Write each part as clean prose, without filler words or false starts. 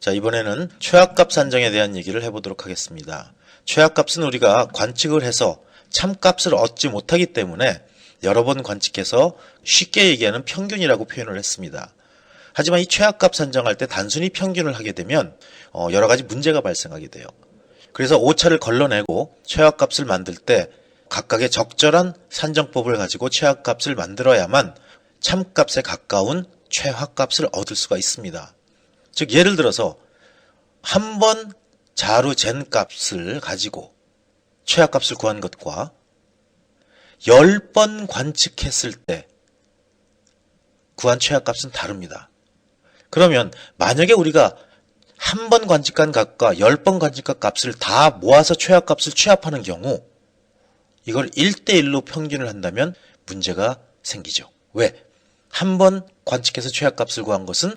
자, 이번에는 최악값 산정에 대한 얘기를 해보도록 하겠습니다. 최악값은 우리가 관측을 해서 참값을 얻지 못하기 때문에 여러 번 관측해서 쉽게 얘기하는 평균이라고 표현을 했습니다. 하지만 이 최악값 산정할 때 단순히 평균을 하게 되면 여러 가지 문제가 발생하게 돼요. 그래서 오차를 걸러내고 최악값을 만들 때 각각의 적절한 산정법을 가지고 최악값을 만들어야만 참값에 가까운 최하값을 얻을 수가 있습니다. 즉 예를 들어서 한 번 자루 잰 값을 가지고 최하값을 구한 것과 10번 관측했을 때 구한 최하값은 다릅니다. 그러면 만약에 우리가 한 번 관측한 값과 10번 관측한 값을 다 모아서 최하값을 취합하는 경우 이걸 1대1로 평균을 한다면 문제가 생기죠. 왜? 한 번 관측해서 최하값을 구한 것은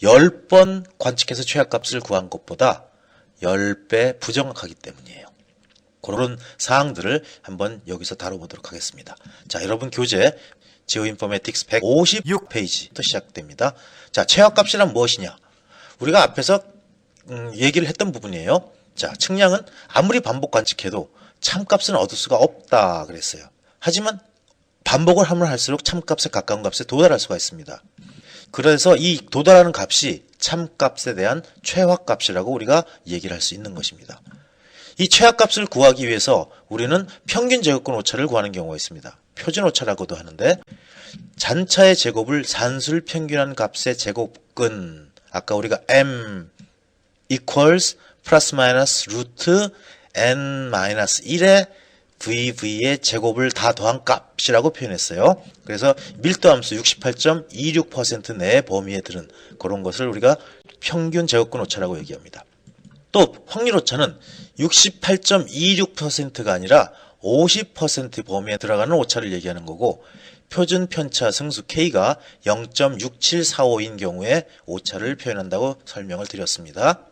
10번 관측해서 최하값을 구한 것보다 10배 부정확하기 때문이에요. 그런 사항들을 한번 여기서 다뤄보도록 하겠습니다. 자, 여러분 교재 지오인포매틱스 156페이지부터 시작됩니다. 자, 최하값이란 무엇이냐? 우리가 앞에서 얘기를 했던 부분이에요. 자, 측량은 아무리 반복 관측해도 참값은 얻을 수가 없다 그랬어요. 하지만 반복을 하면 할수록 참값에 가까운 값에 도달할 수가 있습니다. 그래서 이 도달하는 값이 참값에 대한 최하값이라고 우리가 얘기를 할 수 있는 것입니다. 이 최하값을 구하기 위해서 우리는 평균 제곱근 오차를 구하는 경우가 있습니다. 표준 오차라고도 하는데 잔차의 제곱을 산수를 평균한 값의 제곱근, 아까 우리가 m equals 플러스 마이너스 루트 n-1의 v의 제곱을 다 더한 값이라고 표현했어요. 그래서 밀도함수 68.26% 내의 범위에 드는 그런 것을 우리가 평균 제곱근 오차라고 얘기합니다. 또 확률 오차는 68.26%가 아니라 50% 범위에 들어가는 오차를 얘기하는 거고, 표준 편차 승수 K가 0.6745인 경우에 오차를 표현한다고 설명을 드렸습니다.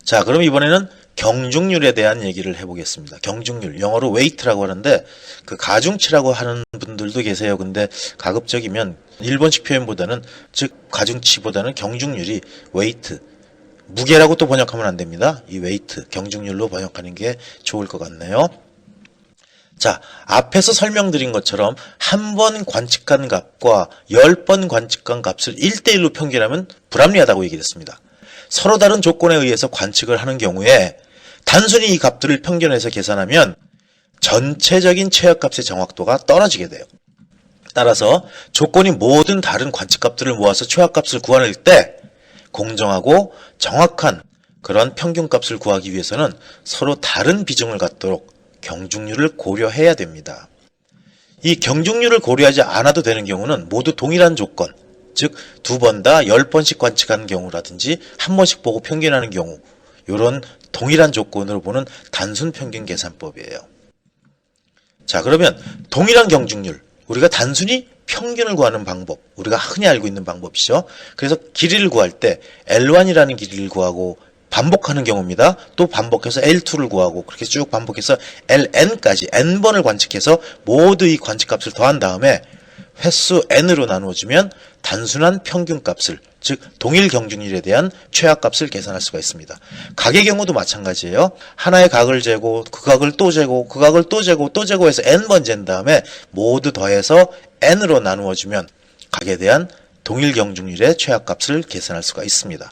자, 그럼 이번에는 경중률에 대한 얘기를 해보겠습니다. 경중률, 영어로 weight라고 하는데 그 가중치라고 하는 분들도 계세요. 근데 가급적이면 일본식 표현보다는, 즉 가중치보다는 경중률이 weight, 무게라고 또 번역하면 안 됩니다. 이 weight, 경중률로 번역하는 게 좋을 것 같네요. 자, 앞에서 설명드린 것처럼 한 번 관측한 값과 10번 관측한 값을 1대1로 평균하면 불합리하다고 얘기했습니다. 서로 다른 조건에 의해서 관측을 하는 경우에 단순히 이 값들을 평균해서 계산하면 전체적인 최하값의 정확도가 떨어지게 돼요. 따라서 조건이 모든 다른 관측값들을 모아서 최하값을 구하는 때 공정하고 정확한 그런 평균값을 구하기 위해서는 서로 다른 비중을 갖도록 경중률을 고려해야 됩니다. 이 경중률을 고려하지 않아도 되는 경우는 모두 동일한 조건, 즉 두 번 다 10번씩 관측하는 경우라든지 한 번씩 보고 평균하는 경우, 이런 동일한 조건으로 보는 단순 평균 계산법이에요. 자, 그러면 동일한 경중률, 우리가 단순히 평균을 구하는 방법, 우리가 흔히 알고 있는 방법이죠. 그래서 길이를 구할 때 L1이라는 길이를 구하고 반복하는 경우입니다. 또 반복해서 L2를 구하고 그렇게 쭉 반복해서 LN까지 N번을 관측해서 모두 이 관측값을 더한 다음에 횟수 n으로 나누어주면 단순한 평균값을, 즉 동일 경중률에 대한 최하값을 계산할 수가 있습니다. 각의 경우도 마찬가지예요. 하나의 각을 재고 그 각을 또 재고 그 각을 또 재고 또 재고 해서 n번 잰 다음에 모두 더해서 n으로 나누어주면 각에 대한 동일 경중률의 최하값을 계산할 수가 있습니다.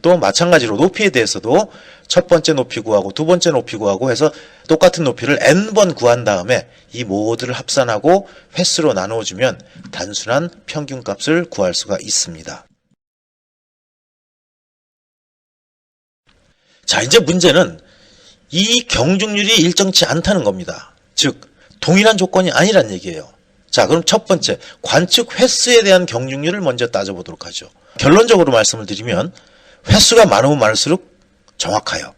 또 마찬가지로 높이에 대해서도 첫 번째 높이 구하고 두 번째 높이 구하고 해서 똑같은 높이를 n번 구한 다음에 이 모두를 합산하고 횟수로 나누어주면 단순한 평균값을 구할 수가 있습니다. 자, 이제 문제는 이 경중률이 일정치 않다는 겁니다. 즉 동일한 조건이 아니란 얘기예요. 자, 그럼 첫 번째 관측 횟수에 대한 경중률을 먼저 따져보도록 하죠. 결론적으로 말씀을 드리면 횟수가 많으면 많을수록 정확해요.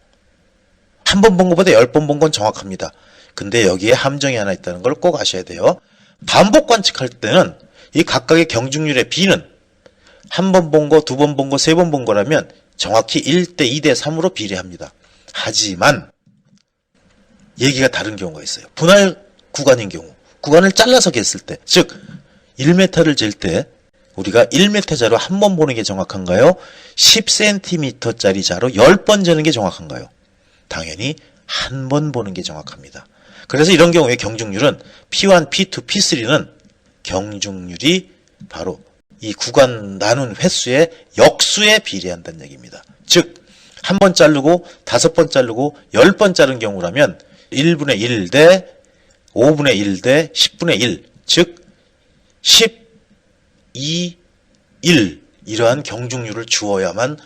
한 번 본 것보다 10번 본 건 정확합니다. 근데 여기에 함정이 하나 있다는 걸 꼭 아셔야 돼요. 반복 관측할 때는 이 각각의 경중률의 비는 한 번 본 거, 두 번 본 거, 세 번 본 거라면 정확히 1대 2대 3으로 비례합니다. 하지만 얘기가 다른 경우가 있어요. 분할 구간인 경우, 구간을 잘라서 쟀을 때, 즉 1m를 잴 때 우리가 1m 자로 한 번 보는 게 정확한가요? 10cm 짜리 자로 10번 재는 게 정확한가요? 당연히 한 번 보는 게 정확합니다. 그래서 이런 경우에 경중률은 P1, P2, P3는 경중률이 바로 이 구간 나눈 횟수의 역수에 비례한다는 얘기입니다. 즉, 한 번 자르고 5번 자르고 10번 자른 경우라면 1분의 1 대 5분의 1 대 10분의 1, 즉 12, 1 이러한 경중률을 주어야만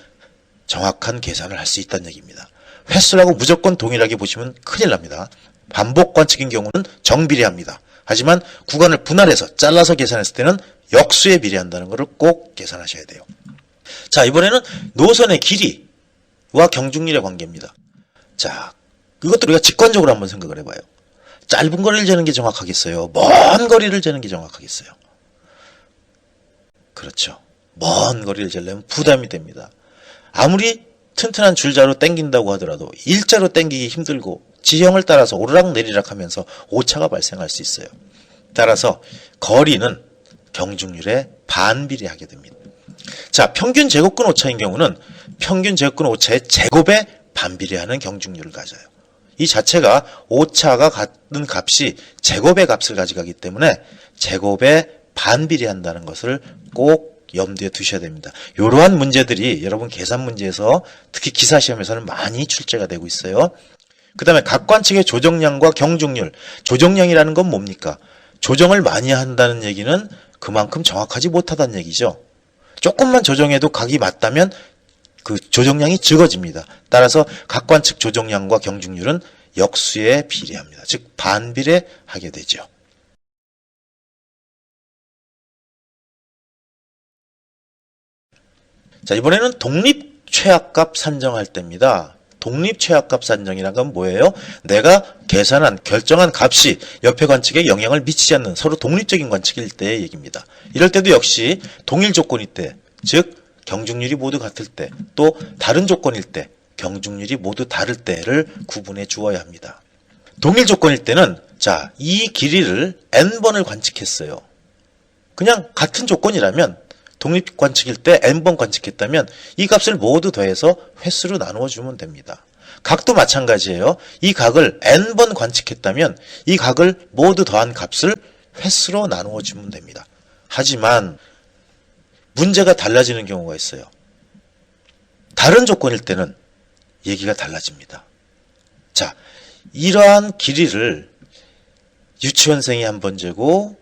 정확한 계산을 할 수 있다는 얘기입니다. 횟수라고 무조건 동일하게 보시면 큰일 납니다. 반복 관측인 경우는 정비례합니다. 하지만 구간을 분할해서 잘라서 계산했을 때는 역수에 비례한다는 것을 꼭 계산하셔야 돼요. 자, 이번에는 노선의 길이와 경중률의 관계입니다. 자, 이것도 우리가 직관적으로 한번 생각을 해봐요. 짧은 거리를 재는 게 정확하겠어요? 먼 거리를 재는 게 정확하겠어요? 그렇죠. 먼 거리를 재려면 부담이 됩니다. 아무리 튼튼한 줄자로 당긴다고 하더라도 일자로 당기기 힘들고 지형을 따라서 오르락 내리락 하면서 오차가 발생할 수 있어요. 따라서 거리는 경중률에 반비례하게 됩니다. 자, 평균 제곱근 오차인 경우는 평균 제곱근 오차의 제곱에 반비례하는 경중률을 가져요. 이 자체가 오차가 같은 값이 제곱의 값을 가져가기 때문에 제곱에 반비례한다는 것을 꼭 염두에 두셔야 됩니다. 이러한 문제들이 여러분 계산 문제에서 특히 기사 시험에서는 많이 출제가 되고 있어요. 그 다음에 각 관측의 조정량과 경중률. 조정량이라는 건 뭡니까? 조정을 많이 한다는 얘기는 그만큼 정확하지 못하다는 얘기죠. 조금만 조정해도 각이 맞다면 그 조정량이 적어집니다. 따라서 각 관측 조정량과 경중률은 역수에 비례합니다. 즉 반비례하게 되죠. 자, 이번에는 독립 최악값 산정할 때입니다. 독립 최악값 산정이란 건 뭐예요? 내가 계산한 결정한 값이 옆에 관측에 영향을 미치지 않는 서로 독립적인 관측일 때의 얘기입니다. 이럴 때도 역시 동일 조건일 때, 즉 경중률이 모두 같을 때, 또 다른 조건일 때, 경중률이 모두 다를 때를 구분해 주어야 합니다. 동일 조건일 때는 자, 이 길이를 n번을 관측했어요. 그냥 같은 조건이라면 독립 관측일 때 n번 관측했다면 이 값을 모두 더해서 횟수로 나누어 주면 됩니다. 각도 마찬가지예요. 이 각을 n번 관측했다면 이 각을 모두 더한 값을 횟수로 나누어 주면 됩니다. 하지만 문제가 달라지는 경우가 있어요. 다른 조건일 때는 얘기가 달라집니다. 자, 이러한 길이를 유치원생이 한 번 재고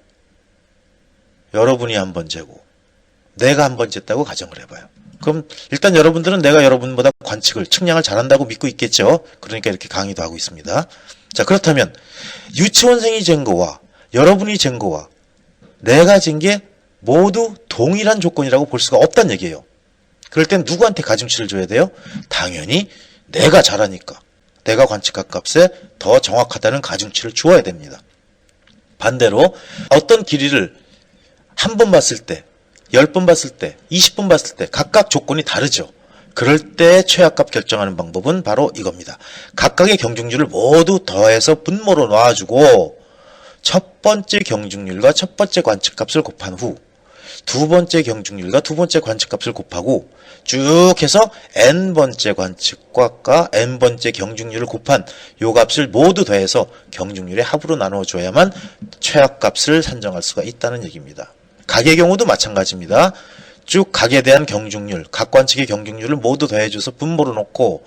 여러분이 한 번 재고 내가 한 번 쟀다고 가정을 해봐요. 그럼 일단 여러분들은 내가 여러분보다 관측을, 측량을 잘한다고 믿고 있겠죠. 그러니까 이렇게 강의도 하고 있습니다. 자, 그렇다면 유치원생이 잰 거와 여러분이 잰 거와 내가 잰 게 모두 동일한 조건이라고 볼 수가 없다는 얘기예요. 그럴 땐 누구한테 가중치를 줘야 돼요? 당연히 내가 잘하니까 내가 관측한 값에 더 정확하다는 가중치를 주어야 됩니다. 반대로 어떤 길이를 한 번 봤을 때 10번 봤을 때, 20번 봤을 때 각각 조건이 다르죠. 그럴 때 최악값 결정하는 방법은 바로 이겁니다. 각각의 경중률을 모두 더해서 분모로 놔주고 첫 번째 경중률과 첫 번째 관측값을 곱한 후 두 번째 경중률과 두 번째 관측값을 곱하고 쭉 해서 n번째 관측값과 n번째 경중률을 곱한 요 값을 모두 더해서 경중률의 합으로 나눠줘야만 최악값을 산정할 수가 있다는 얘기입니다. 각의 경우도 마찬가지입니다. 쭉 각에 대한 경중률, 각 관측의 경중률을 모두 더해줘서 분모로 놓고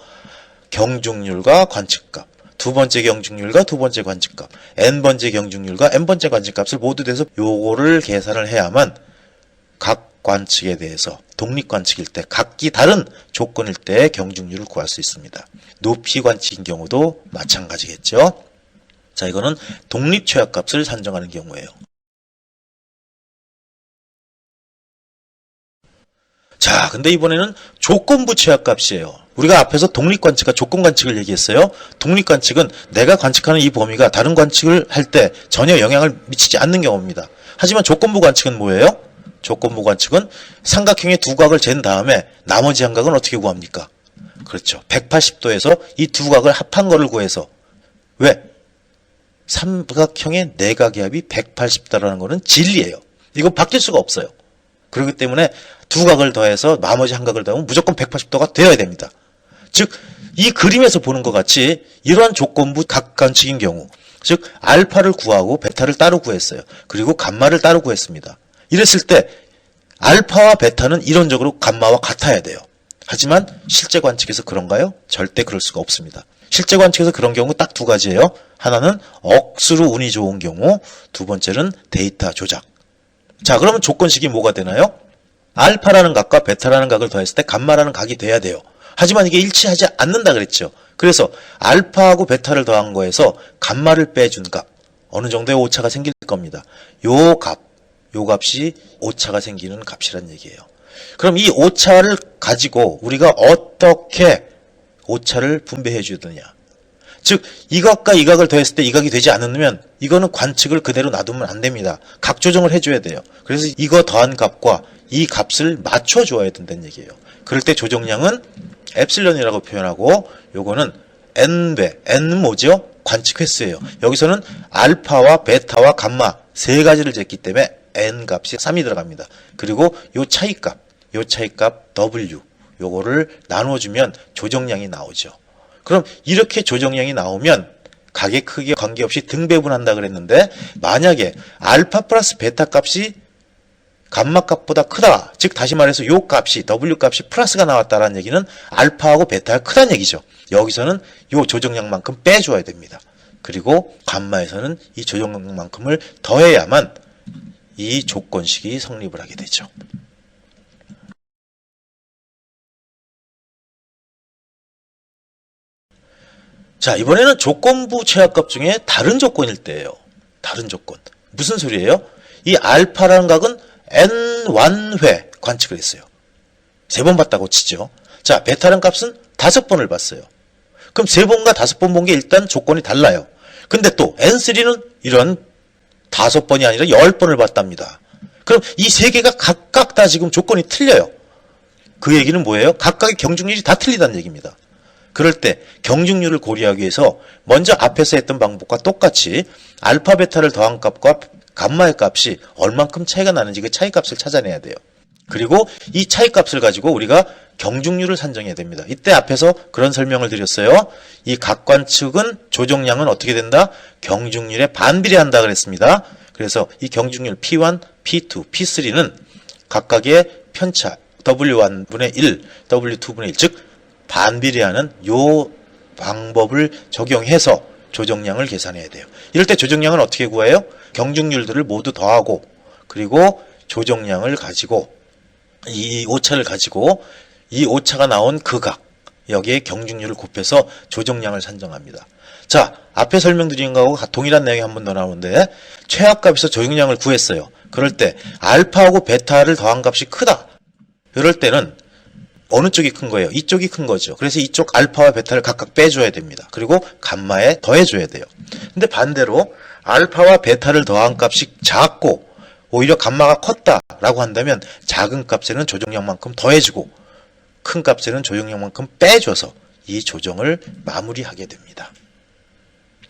경중률과 관측값, 두 번째 경중률과 두 번째 관측값, n번째 경중률과 n번째 관측값을 모두 더해서 요거를 계산을 해야만 각 관측에 대해서 독립관측일 때 각기 다른 조건일 때 경중률을 구할 수 있습니다. 높이 관측인 경우도 마찬가지겠죠. 자, 이거는 독립 최악값을 산정하는 경우예요. 자, 근데 이번에는 조건부 최악값이에요. 우리가 앞에서 독립관측과 조건관측을 얘기했어요. 독립관측은 내가 관측하는 이 범위가 다른 관측을 할 때 전혀 영향을 미치지 않는 경우입니다. 하지만 조건부 관측은 뭐예요? 조건부 관측은 삼각형의 두 각을 잰 다음에 나머지 한 각은 어떻게 구합니까? 그렇죠. 180도에서 이 두 각을 합한 거를 구해서 왜? 삼각형의 네 각의 합이 180도라는 거는 진리예요. 이거 바뀔 수가 없어요. 그렇기 때문에 두 각을 더해서 나머지 한 각을 더하면 무조건 180도가 되어야 됩니다. 즉, 이 그림에서 보는 것 같이 이러한 조건부 각관측인 경우, 즉 알파를 구하고 베타를 따로 구했어요. 그리고 감마를 따로 구했습니다. 이랬을 때 알파와 베타는 이론적으로 감마와 같아야 돼요. 하지만 실제 관측에서 그런가요? 절대 그럴 수가 없습니다. 실제 관측에서 그런 경우 딱 두 가지예요. 하나는 억수로 운이 좋은 경우, 두 번째는 데이터 조작. 자, 그러면 조건식이 뭐가 되나요? 알파라는 각과 베타라는 각을 더했을 때 감마라는 각이 돼야 돼요. 하지만 이게 일치하지 않는다 그랬죠. 그래서 알파하고 베타를 더한 거에서 감마를 빼준 값, 어느 정도의 오차가 생길 겁니다. 요 값이 오차가 생기는 값이란 얘기예요. 그럼 이 오차를 가지고 우리가 어떻게 오차를 분배해 주느냐. 즉, 이 각과 이 각을 더했을 때 이 각이 되지 않으면 이거는 관측을 그대로 놔두면 안 됩니다. 각 조정을 해줘야 돼요. 그래서 이거 더한 값과 이 값을 맞춰줘야 된다는 얘기예요. 그럴 때 조정량은 엡실론이라고 표현하고 요거는 n배, n은 뭐죠? 관측 횟수예요. 여기서는 알파와 베타와 감마 세 가지를 쟀기 때문에 n 값이 3이 들어갑니다. 그리고 요 차이값 w 요거를 나눠주면 조정량이 나오죠. 그럼 이렇게 조정량이 나오면 각의 크기에 관계없이 등배분한다 그랬는데 만약에 알파 플러스 베타 값이 감마 값보다 크다. 즉 다시 말해서 요 값이 W 값이 플러스가 나왔다라는 얘기는 알파하고 베타가 크다는 얘기죠. 여기서는 요 조정량만큼 빼줘야 됩니다. 그리고 감마에서는 이 조정량만큼을 더해야만 이 조건식이 성립을 하게 되죠. 자, 이번에는 조건부 최악값 중에 다른 조건일 때예요. 다른 조건. 무슨 소리예요? 이 알파라는 각은 n1회 관측을 했어요. 3번 봤다고 치죠. 자, 베타라는 값은 5번을 봤어요. 그럼 3번과 5번 본 게 일단 조건이 달라요. 근데 또 n3는 이런 5번이 아니라 10번을 봤답니다. 그럼 이 3개가 각각 다 지금 조건이 틀려요. 그 얘기는 뭐예요? 각각의 경중률이 다 틀리다는 얘기입니다. 그럴 때 경중률을 고려하기 위해서 먼저 앞에서 했던 방법과 똑같이 알파 베타를 더한 값과 감마의 값이 얼만큼 차이가 나는지 그 차이 값을 찾아내야 돼요. 그리고 이 차이 값을 가지고 우리가 경중률을 산정해야 됩니다. 이때 앞에서 그런 설명을 드렸어요. 이 각관측은 조정량은 어떻게 된다? 경중률에 반비례한다 그랬습니다. 그래서 이 경중률 P1, P2, P3는 각각의 편차 W1분의 1, W2분의 1, 즉 반비례하는 요 방법을 적용해서 조정량을 계산해야 돼요. 이럴 때 조정량은 어떻게 구해요? 경중률들을 모두 더하고 그리고 조정량을 가지고 이 오차를 가지고 이 오차가 나온 그 각 여기에 경중률을 곱해서 조정량을 산정합니다. 자, 앞에 설명드린 거하고 동일한 내용이 한 번 더 나오는데 최악값에서 조정량을 구했어요. 그럴 때 알파하고 베타를 더한 값이 크다. 이럴 때는 어느 쪽이 큰 거예요? 이쪽이 큰 거죠. 그래서 이쪽 알파와 베타를 각각 빼줘야 됩니다. 그리고 감마에 더해줘야 돼요. 근데 반대로 알파와 베타를 더한 값이 작고 오히려 감마가 컸다라고 한다면 작은 값에는 조정량만큼 더해주고 큰 값에는 조정량만큼 빼줘서 이 조정을 마무리하게 됩니다.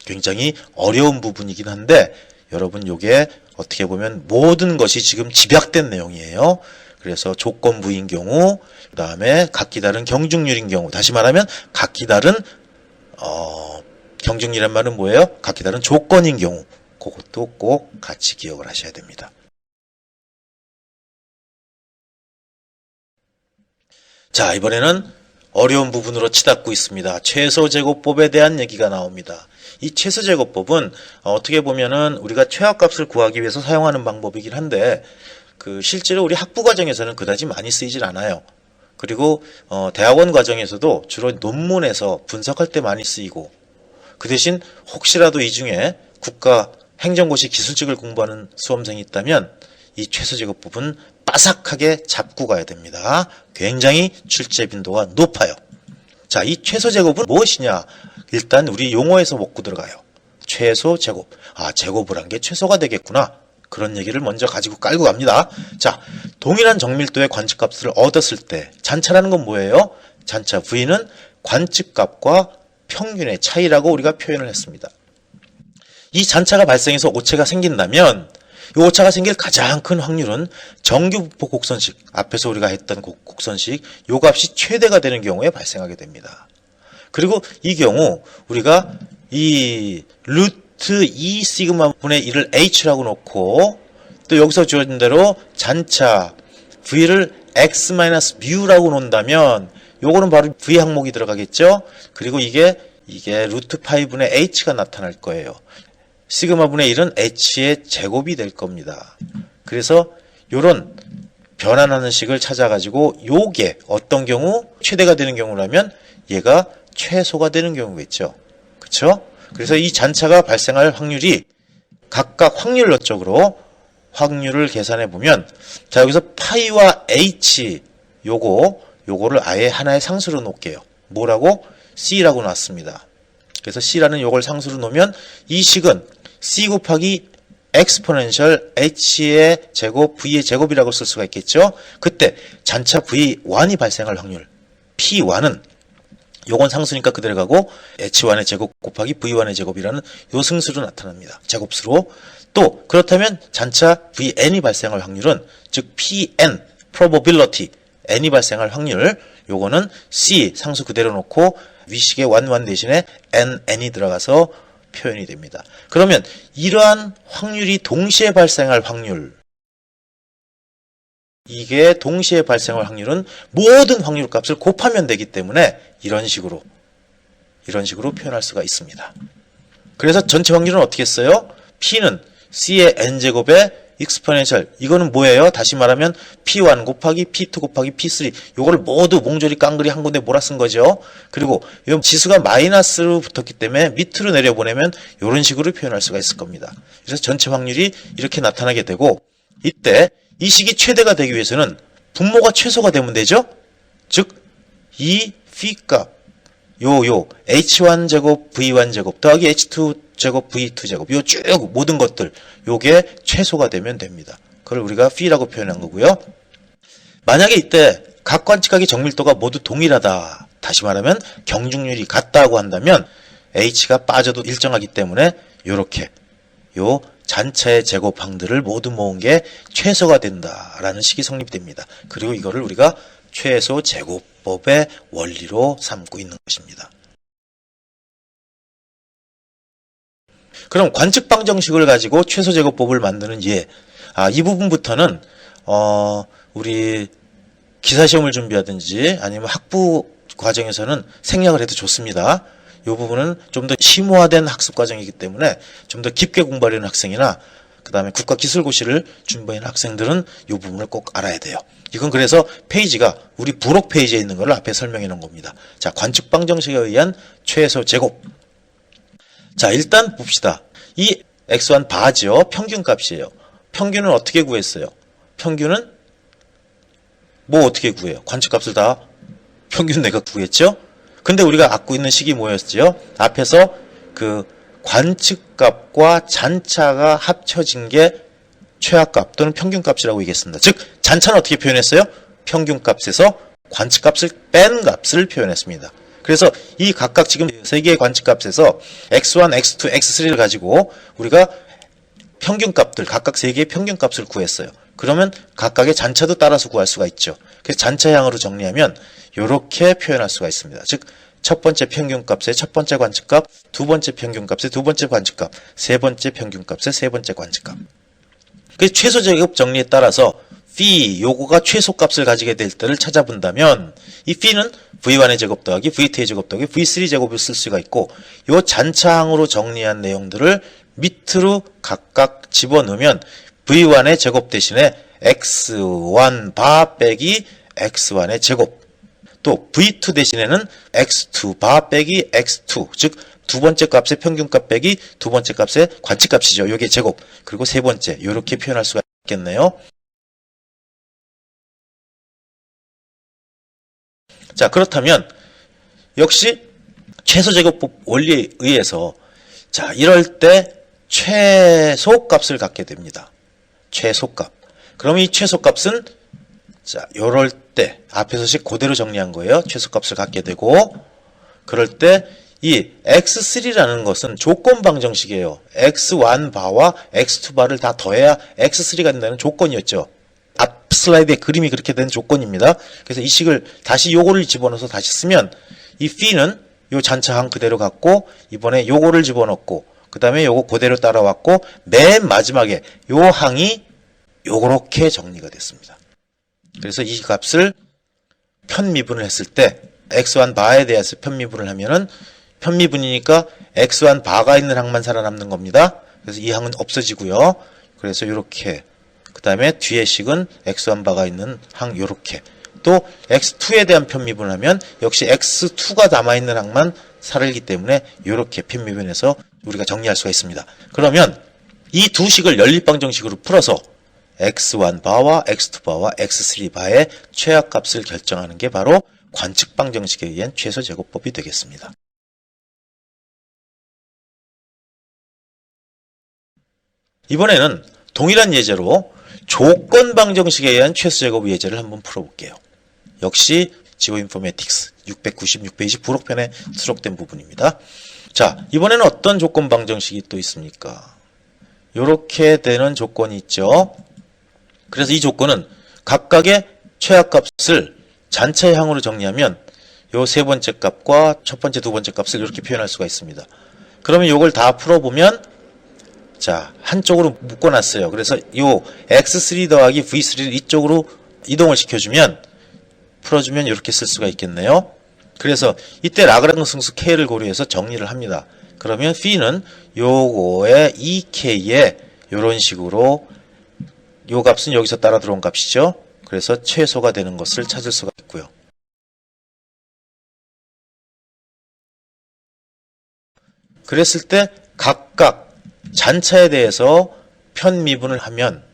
굉장히 어려운 부분이긴 한데 여러분 요게 어떻게 보면 모든 것이 지금 집약된 내용이에요. 그래서 조건부인 경우, 그 다음에 각기 다른 경중률인 경우, 다시 말하면 각기 다른 경중률이란 말은 뭐예요? 각기 다른 조건인 경우, 그것도 꼭 같이 기억을 하셔야 됩니다. 자, 이번에는 어려운 부분으로 치닫고 있습니다. 최소제곱법에 대한 얘기가 나옵니다. 이 최소제곱법은 어떻게 보면은 우리가 최악값을 구하기 위해서 사용하는 방법이긴 한데 실제로 우리 학부 과정에서는 그다지 많이 쓰이질 않아요. 그리고 대학원 과정에서도 주로 논문에서 분석할 때 많이 쓰이고 그 대신 혹시라도 이 중에 국가 행정고시 기술직을 공부하는 수험생이 있다면 이 최소제곱법은 빠삭하게 잡고 가야 됩니다. 굉장히 출제 빈도가 높아요. 자, 이 최소제곱은 무엇이냐? 일단 우리 용어에서 먹고 들어가요. 최소제곱. 아, 제곱을 한 게 최소가 되겠구나. 그런 얘기를 먼저 가지고 깔고 갑니다. 자, 동일한 정밀도의 관측값을 얻었을 때 잔차라는 건 뭐예요? 잔차 V는 관측값과 평균의 차이라고 우리가 표현을 했습니다. 이 잔차가 발생해서 오차가 생긴다면 이 오차가 생길 가장 큰 확률은 정규부호 곡선식, 앞에서 우리가 했던 곡선식 요 값이 최대가 되는 경우에 발생하게 됩니다. 그리고 이 경우 우리가 이 루트 2 시그마 분의 1을 h라고 놓고 또 여기서 주어진 대로 잔차 v를 x-mu라고 놓는다면 요거는 바로 v 항목이 들어가겠죠. 그리고 이게 루트 파이 분의 h가 나타날 거예요. 시그마 분의 1은 h의 제곱이 될 겁니다. 그래서 요런 변환하는 식을 찾아가지고 요게 어떤 경우 최대가 되는 경우라면 얘가 최소가 되는 경우겠죠. 그쵸? 그래서 이 잔차가 발생할 확률이 각각 확률로 쪽으로 확률을 계산해 보면 자 여기서 파이와 h 요거를 아예 하나의 상수로 놓을게요. 뭐라고? c라고 놨습니다. 그래서 c라는 요걸 상수로 놓으면 이 식은 c 곱하기 엑스포넨셜 h의 제곱 v의 제곱이라고 쓸 수가 있겠죠. 그때 잔차 v1이 발생할 확률 p1은 요건 상수니까 그대로 가고 h1의 제곱 곱하기 v1의 제곱이라는 요 승수로 나타납니다. 제곱수로. 또 그렇다면 잔차 vn이 발생할 확률은 즉 pn probability n이 발생할 확률 요거는 c 상수 그대로 놓고 위식의 1 대신에 n이 들어가서 표현이 됩니다. 그러면 이러한 확률이 동시에 발생할 확률 이게 동시에 발생할 확률은 모든 확률 값을 곱하면 되기 때문에 이런 식으로 표현할 수가 있습니다. 그래서 전체 확률은 어떻게 써요? P는 C의 n제곱의 익스포넨셜 이거는 뭐예요? 다시 말하면 P1 곱하기 P2 곱하기 P3 요거를 모두 몽졸이 깡그리 한 군데 몰아 쓴 거죠. 그리고 이 지수가 마이너스로 붙었기 때문에 밑으로 내려보내면 이런 식으로 표현할 수가 있을 겁니다. 그래서 전체 확률이 이렇게 나타나게 되고 이때 이 식이 최대가 되기 위해서는 분모가 최소가 되면 되죠. 즉 이 p값 요 h1 제곱 v1 제곱 더하기 h2 제곱 v2 제곱 요 쭉 모든 것들 요게 최소가 되면 됩니다. 그걸 우리가 p라고 표현한 거고요. 만약에 이때 각 관측각의 정밀도가 모두 동일하다. 다시 말하면 경중률이 같다고 한다면 h가 빠져도 일정하기 때문에 요렇게 요 잔차의 제곱항들을 모두 모은 게 최소가 된다라는 식이 성립됩니다. 그리고 이거를 우리가 최소 제곱법의 원리로 삼고 있는 것입니다. 그럼 관측방 정식을 가지고 최소 제곱법을 만드는 예. 이 부분부터는 우리 기사시험을 준비하든지 아니면 학부 과정에서는 생략을 해도 좋습니다. 이 부분은 좀 더 심오화된 학습 과정이기 때문에 좀 더 깊게 공부하려는 학생이나 그 다음에 국가기술고시를 준비하는 학생들은 이 부분을 꼭 알아야 돼요. 이건 그래서 페이지가 우리 부록 페이지에 있는 걸 앞에 설명해 놓은 겁니다. 자, 관측방 정식에 의한 최소 제곱. 자, 일단 봅시다. 이 x1 바죠. 평균값이에요. 평균은 어떻게 구했어요? 평균은 뭐 어떻게 구해요? 관측값을 다 평균 내가 구했죠? 근데 우리가 갖고 있는 식이 뭐였죠? 앞에서 그 관측값과 잔차가 합쳐진 게 최하값 또는 평균값이라고 얘기했습니다. 즉 잔차는 어떻게 표현했어요? 평균값에서 관측값을 뺀 값을 표현했습니다. 그래서 이 각각 지금 세 개의 관측값에서 x1, x2, x3를 가지고 우리가 평균값들 각각 세 개의 평균값을 구했어요. 그러면 각각의 잔차도 따라서 구할 수가 있죠. 그래서 잔차형으로 정리하면 이렇게 표현할 수가 있습니다. 즉 첫 번째 평균값의 첫 번째 관측값, 두 번째 평균값의 두 번째 관측값, 세 번째 평균값의 세 번째 관측값. 그 최소 제곱 정리에 따라서 phi 요거가 최소값을 가지게 될 때를 찾아본다면 이 phi는 v1의 제곱 더하기 v2의 제곱 더하기 v3 제곱을 쓸 수가 있고 요 잔차항으로 정리한 내용들을 밑으로 각각 집어넣으면 v1의 제곱 대신에 x1 바 빼기 x1의 제곱 또 v2 대신에는 x2 바 빼기 x2 즉 두 번째 값의 평균값 빼기 두 번째 값의 관측값이죠. 요게 제곱 그리고 세 번째 요렇게 표현할 수가 있겠네요. 자 그렇다면 역시 최소제곱법 원리에 의해서 자 이럴 때 최소값을 갖게 됩니다. 최소값. 그럼 이 최소값은 자 요럴 때 앞에서식 그대로 정리한 거예요. 최소값을 갖게 되고 그럴 때 이 x3라는 것은 조건 방정식이에요. x1 바와 x2 바를 다 더해야 x3가 된다는 조건이었죠. 앞 슬라이드의 그림이 그렇게 된 조건입니다. 그래서 이 식을 다시 요거를 집어넣어서 다시 쓰면 이 p는 요 잔차항 그대로 갖고 이번에 요거를 집어넣고 그 다음에 요거 그대로 따라왔고 맨 마지막에 요 항이 요렇게 정리가 됐습니다. 그래서 이 값을 편미분을 했을 때 x1 바에 대해서 편미분을 하면은 편미분이니까 x1 바가 있는 항만 살아남는 겁니다. 그래서 이 항은 없어지고요. 그래서 이렇게 그 다음에 뒤에 식은 x1 바가 있는 항 요렇게 또 x2에 대한 편미분을 하면 역시 x2가 남아있는 항만 살기 때문에 이렇게 편미분해서 우리가 정리할 수가 있습니다. 그러면 이 두 식을 연립방정식으로 풀어서 x1 바와 x2 바와 x3 바의 최악값을 결정하는 게 바로 관측방정식에 의한 최소제곱법이 되겠습니다. 이번에는 동일한 예제로 조건방정식에 의한 최소제곱 예제를 한번 풀어볼게요. 역시 지오인포메틱스 696페이지 부록편에 수록된 부분입니다. 자, 이번에는 어떤 조건방정식이 또 있습니까? 이렇게 되는 조건이 있죠. 그래서 이 조건은 각각의 최악값을 잔차의 항으로 정리하면 요 세 번째 값과 첫 번째, 두 번째 값을 이렇게 표현할 수가 있습니다. 그러면 이걸 다 풀어보면 자, 한쪽으로 묶어놨어요. 그래서 요 x3 더하기 v3를 이쪽으로 이동을 시켜주면 풀어주면 이렇게 쓸 수가 있겠네요. 그래서 이때 라그랑스 승수 k를 고려해서 정리를 합니다. 그러면 p는 요거의 2k에 요런 식으로 요 값은 여기서 따라 들어온 값이죠. 그래서 최소가 되는 것을 찾을 수가 있고요. 그랬을 때 각각 잔차에 대해서 편미분을 하면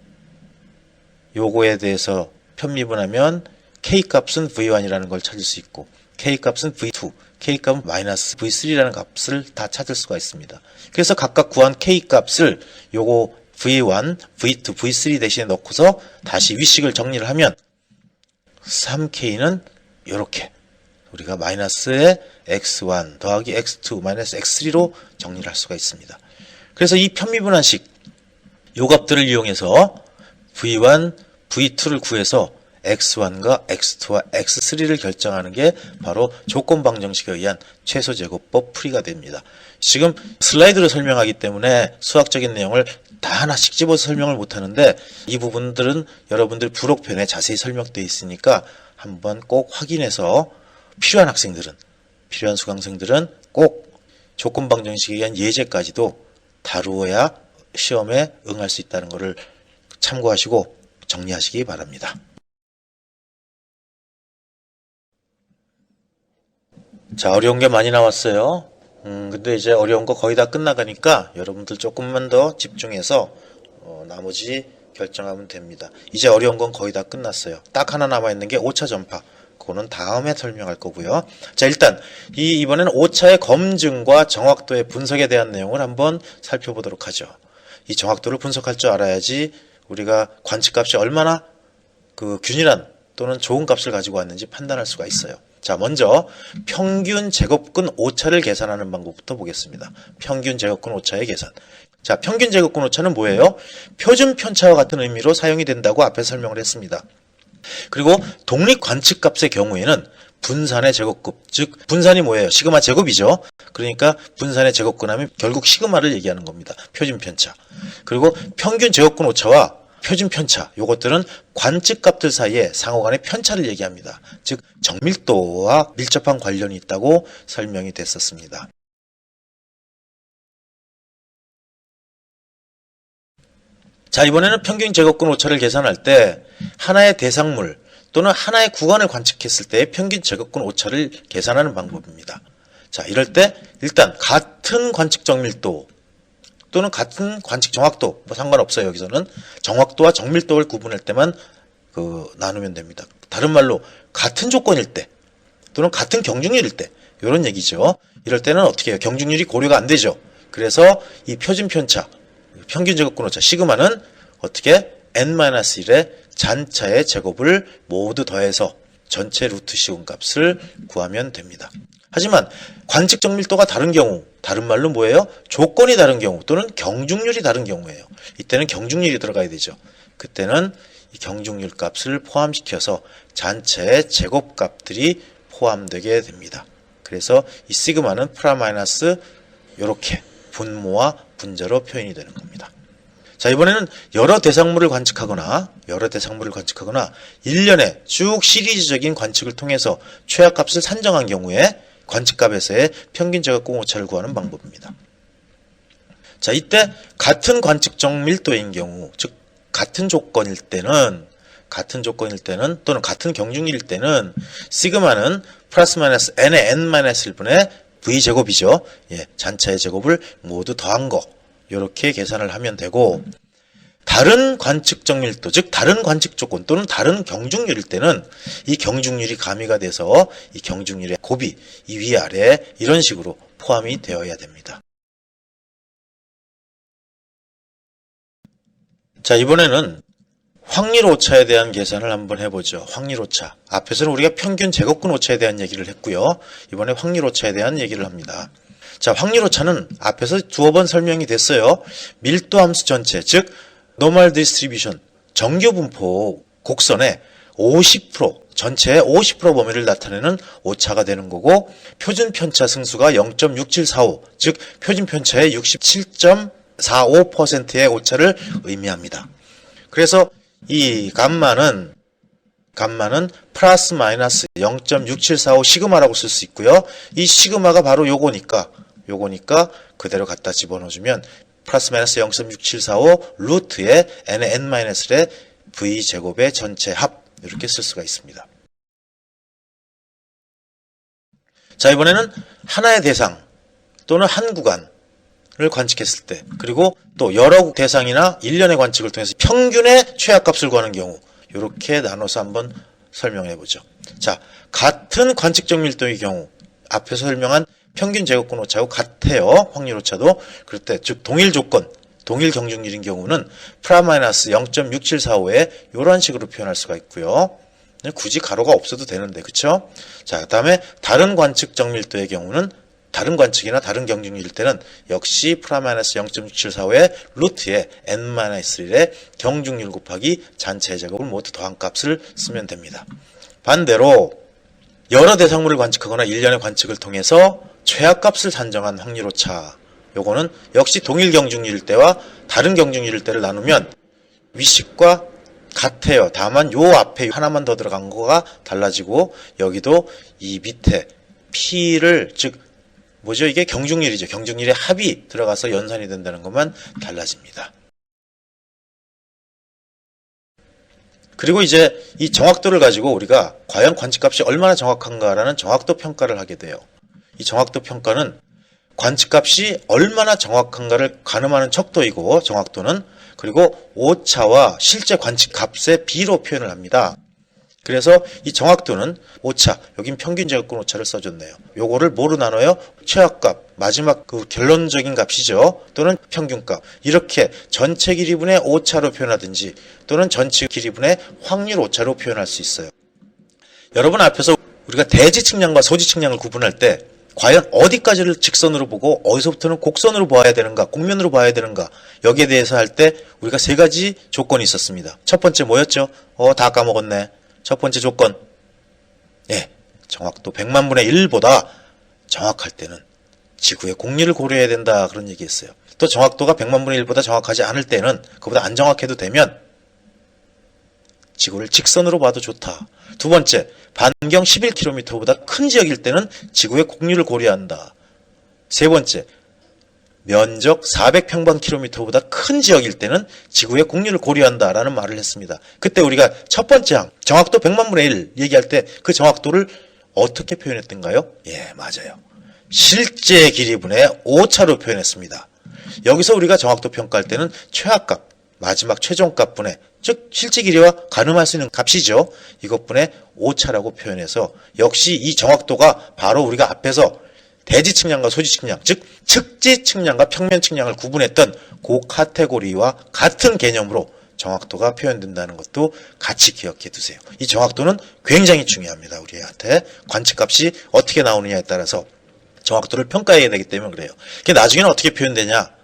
요거에 대해서 편미분하면 k값은 v1이라는 걸 찾을 수 있고 k값은 v2, k값은 마이너스 v3라는 값을 다 찾을 수가 있습니다. 그래서 각각 구한 k값을 요거 v1, v2, v3 대신에 넣고서 다시 위식을 정리를 하면 3k는 이렇게 우리가 마이너스의 x1 더하기 x2 마이너스 x3로 정리를 할 수가 있습니다. 그래서 이 편미분한 식, 요 값들을 이용해서 v1, v2를 구해서 x1과 x2와 x3를 결정하는 게 바로 조건방정식에 의한 최소제곱법 풀이가 됩니다. 지금 슬라이드로 설명하기 때문에 수학적인 내용을 다 하나씩 집어서 설명을 못하는데 이 부분들은 여러분들 부록편에 자세히 설명되어 있으니까 한번 꼭 확인해서 필요한 학생들은, 필요한 수강생들은 꼭 조건방정식에 의한 예제까지도 다루어야 시험에 응할 수 있다는 것을 참고하시고 정리하시기 바랍니다. 자, 어려운 게 많이 나왔어요. 근데 이제 어려운 거 거의 다 끝나가니까 여러분들 조금만 더 집중해서 나머지 결정하면 됩니다. 이제 어려운 건 거의 다 끝났어요. 딱 하나 남아있는 게 5차 전파. 그거는 다음에 설명할 거고요. 자, 일단 이번에는 5차의 검증과 정확도의 분석에 대한 내용을 한번 살펴보도록 하죠. 이 정확도를 분석할 줄 알아야지 우리가 관측값이 얼마나 균일한 또는 좋은 값을 가지고 왔는지 판단할 수가 있어요. 자, 먼저 평균 제곱근 오차를 계산하는 방법부터 보겠습니다. 평균 제곱근 오차의 계산. 자, 평균 제곱근 오차는 뭐예요? 표준 편차와 같은 의미로 사용이 된다고 앞에 설명을 했습니다. 그리고 독립 관측값의 경우에는 분산의 제곱급, 즉 분산이 뭐예요? 시그마 제곱이죠. 그러니까 분산의 제곱근 하면 결국 시그마를 얘기하는 겁니다. 표준 편차. 그리고 평균 제곱근 오차와 표준 편차, 요것들은 관측값들 사이에 상호간의 편차를 얘기합니다. 즉 정밀도와 밀접한 관련이 있다고 설명이 됐었습니다. 자, 이번에는 평균 제곱근 오차를 계산할 때 하나의 대상물 또는 하나의 구간을 관측했을 때의 평균 제곱근 오차를 계산하는 방법입니다. 자, 이럴 때 일단 같은 관측 정밀도 또는 같은 관측 정확도, 뭐 상관없어요. 여기서는 정확도와 정밀도를 구분할 때만 나누면 됩니다. 다른 말로 같은 조건일 때 또는 같은 경중률일 때 이런 얘기죠. 이럴 때는 어떻게 해요? 경중률이 고려가 안 되죠. 그래서 이 표준 편차, 평균 제곱근 오차 시그마는 어떻게 n-1의 잔차의 제곱을 모두 더해서 전체 루트 시운 값을 구하면 됩니다. 하지만 관측 정밀도가 다른 경우, 다른 말로 뭐예요? 조건이 다른 경우 또는 경중률이 다른 경우예요. 이때는 경중률이 들어가야 되죠. 그때는 이 경중률 값을 포함시켜서 잔체의 제곱값들이 포함되게 됩니다. 그래서 이 시그마는 프라 마이너스 이렇게 분모와 분자로 표현이 되는 겁니다. 자, 이번에는 여러 대상물을 관측하거나 1년에 쭉 시리즈적인 관측을 통해서 최하값을 산정한 경우에 관측값에서의 평균 제곱공 오차를 구하는 방법입니다. 자, 이때 같은 관측 정밀도인 경우, 즉 같은 조건일 때는 또는 같은 경중률일 때는 시그마는 플러스 마이너스 n의 n-1분의 v제곱이죠. 예, 잔차의 제곱을 모두 더한 거 이렇게 계산을 하면 되고, 다른 관측 정밀도, 즉 다른 관측 조건 또는 다른 경중률일 때는 이 경중률이 가미가 돼서 이 경중률의 곱이 이 위아래 이런 식으로 포함이 되어야 됩니다. 자, 이번에는 확률 오차에 대한 계산을 한번 해보죠. 확률 오차. 앞에서는 우리가 평균 제곱근 오차에 대한 얘기를 했고요. 이번에 확률 오차에 대한 얘기를 합니다. 자, 확률 오차는 앞에서 두어 번 설명이 됐어요. 밀도 함수 전체, 즉 노멀 디스트리뷰션, 정규 분포 곡선의 50%, 전체의 50% 범위를 나타내는 오차가 되는 거고, 표준 편차 승수가 0.6745, 즉 표준 편차의 67.45%의 오차를 의미합니다. 그래서 이 감마는 플러스 마이너스 0.6745 시그마라고 쓸 수 있고요. 이 시그마가 바로 요거니까 그대로 갖다 집어넣어주면 플러스 마이너스 0.6745 루트의 n의 n-1의 v제곱의 전체 합, 이렇게 쓸 수가 있습니다. 자, 이번에는 하나의 대상 또는 한 구간을 관측했을 때, 그리고 또 여러 대상이나 일련의 관측을 통해서 평균의 최하값을 구하는 경우, 이렇게 나눠서 한번 설명해 보죠. 자, 같은 관측 정밀도의 경우, 앞에서 설명한 평균 제곱근 오차하고 같아요. 확률 오차도. 그럴 때, 즉 동일 조건, 동일 경중률인 경우는 프라 마이너스 0.6745에 이런 식으로 표현할 수가 있고요. 굳이 가로가 없어도 되는데, 그쵸? 자, 그 다음에 다른 관측 정밀도의 경우는, 다른 관측이나 다른 경중률일 때는 역시 프라 마이너스 0.6745의 루트에 n-1의 경중률 곱하기 잔체의 제곱을 모두 더한 값을 쓰면 됩니다. 반대로 여러 대상물을 관측하거나 일련의 관측을 통해서 최하값을 산정한 확률 오차, 요거는 역시 동일 경중률일 때와 다른 경중률일 때를 나누면 위식과 같아요. 다만 요 앞에 하나만 더 들어간 거가 달라지고, 여기도 이 밑에 P를, 즉 뭐죠? 이게 경중률이죠. 경중률의 합이 들어가서 연산이 된다는 것만 달라집니다. 그리고 이제 이 정확도를 가지고 우리가 과연 관측값이 얼마나 정확한가라는 정확도 평가를 하게 돼요. 이 정확도 평가는 관측값이 얼마나 정확한가를 가늠하는 척도이고, 정확도는, 그리고 오차와 실제 관측값의 비로 표현을 합니다. 그래서 이 정확도는 오차, 여긴 평균 제곱근 오차를 써줬네요. 요거를 뭐로 나눠요? 최하값, 마지막 그 결론적인 값이죠. 또는 평균값. 이렇게 전체 길이분의 오차로 표현하든지 또는 전체 길이분의 확률 오차로 표현할 수 있어요. 여러분, 앞에서 우리가 대지 측량과 소지 측량을 구분할 때 과연 어디까지를 직선으로 보고 어디서부터는 곡선으로 봐야 되는가, 곡면으로 봐야 되는가, 여기에 대해서 할 때 우리가 세 가지 조건이 있었습니다. 첫 번째 뭐였죠? 다 까먹었네. 첫 번째 조건, 예, 정확도 100만 분의 1보다 정확할 때는 지구의 공리를 고려해야 된다, 그런 얘기했어요. 또 정확도가 100만 분의 1보다 정확하지 않을 때는, 그보다 안 정확해도 되면 지구를 직선으로 봐도 좋다. 두 번째, 반경 11km보다 큰 지역일 때는 지구의 공률을 고려한다. 세 번째, 면적 400평방킬로미터보다 큰 지역일 때는 지구의 공률을 고려한다라는 말을 했습니다. 그때 우리가 첫 번째 항, 정확도 100만 분의 1 얘기할 때 그 정확도를 어떻게 표현했던가요? 예, 맞아요. 실제 길이분의 오차로 표현했습니다. 여기서 우리가 정확도 평가할 때는 최하값, 마지막 최종값분의, 즉 실제 길이와 가늠할 수 있는 값이죠. 이것분의 오차라고 표현해서 역시 이 정확도가 바로 우리가 앞에서 대지 측량과 소지 측량, 즉 측지 측량과 평면 측량을 구분했던 그 카테고리와 같은 개념으로 정확도가 표현된다는 것도 같이 기억해 두세요. 이 정확도는 굉장히 중요합니다. 우리한테 관측값이 어떻게 나오느냐에 따라서 정확도를 평가해야 되기 때문에 그래요. 그게 나중에는 어떻게 표현되냐?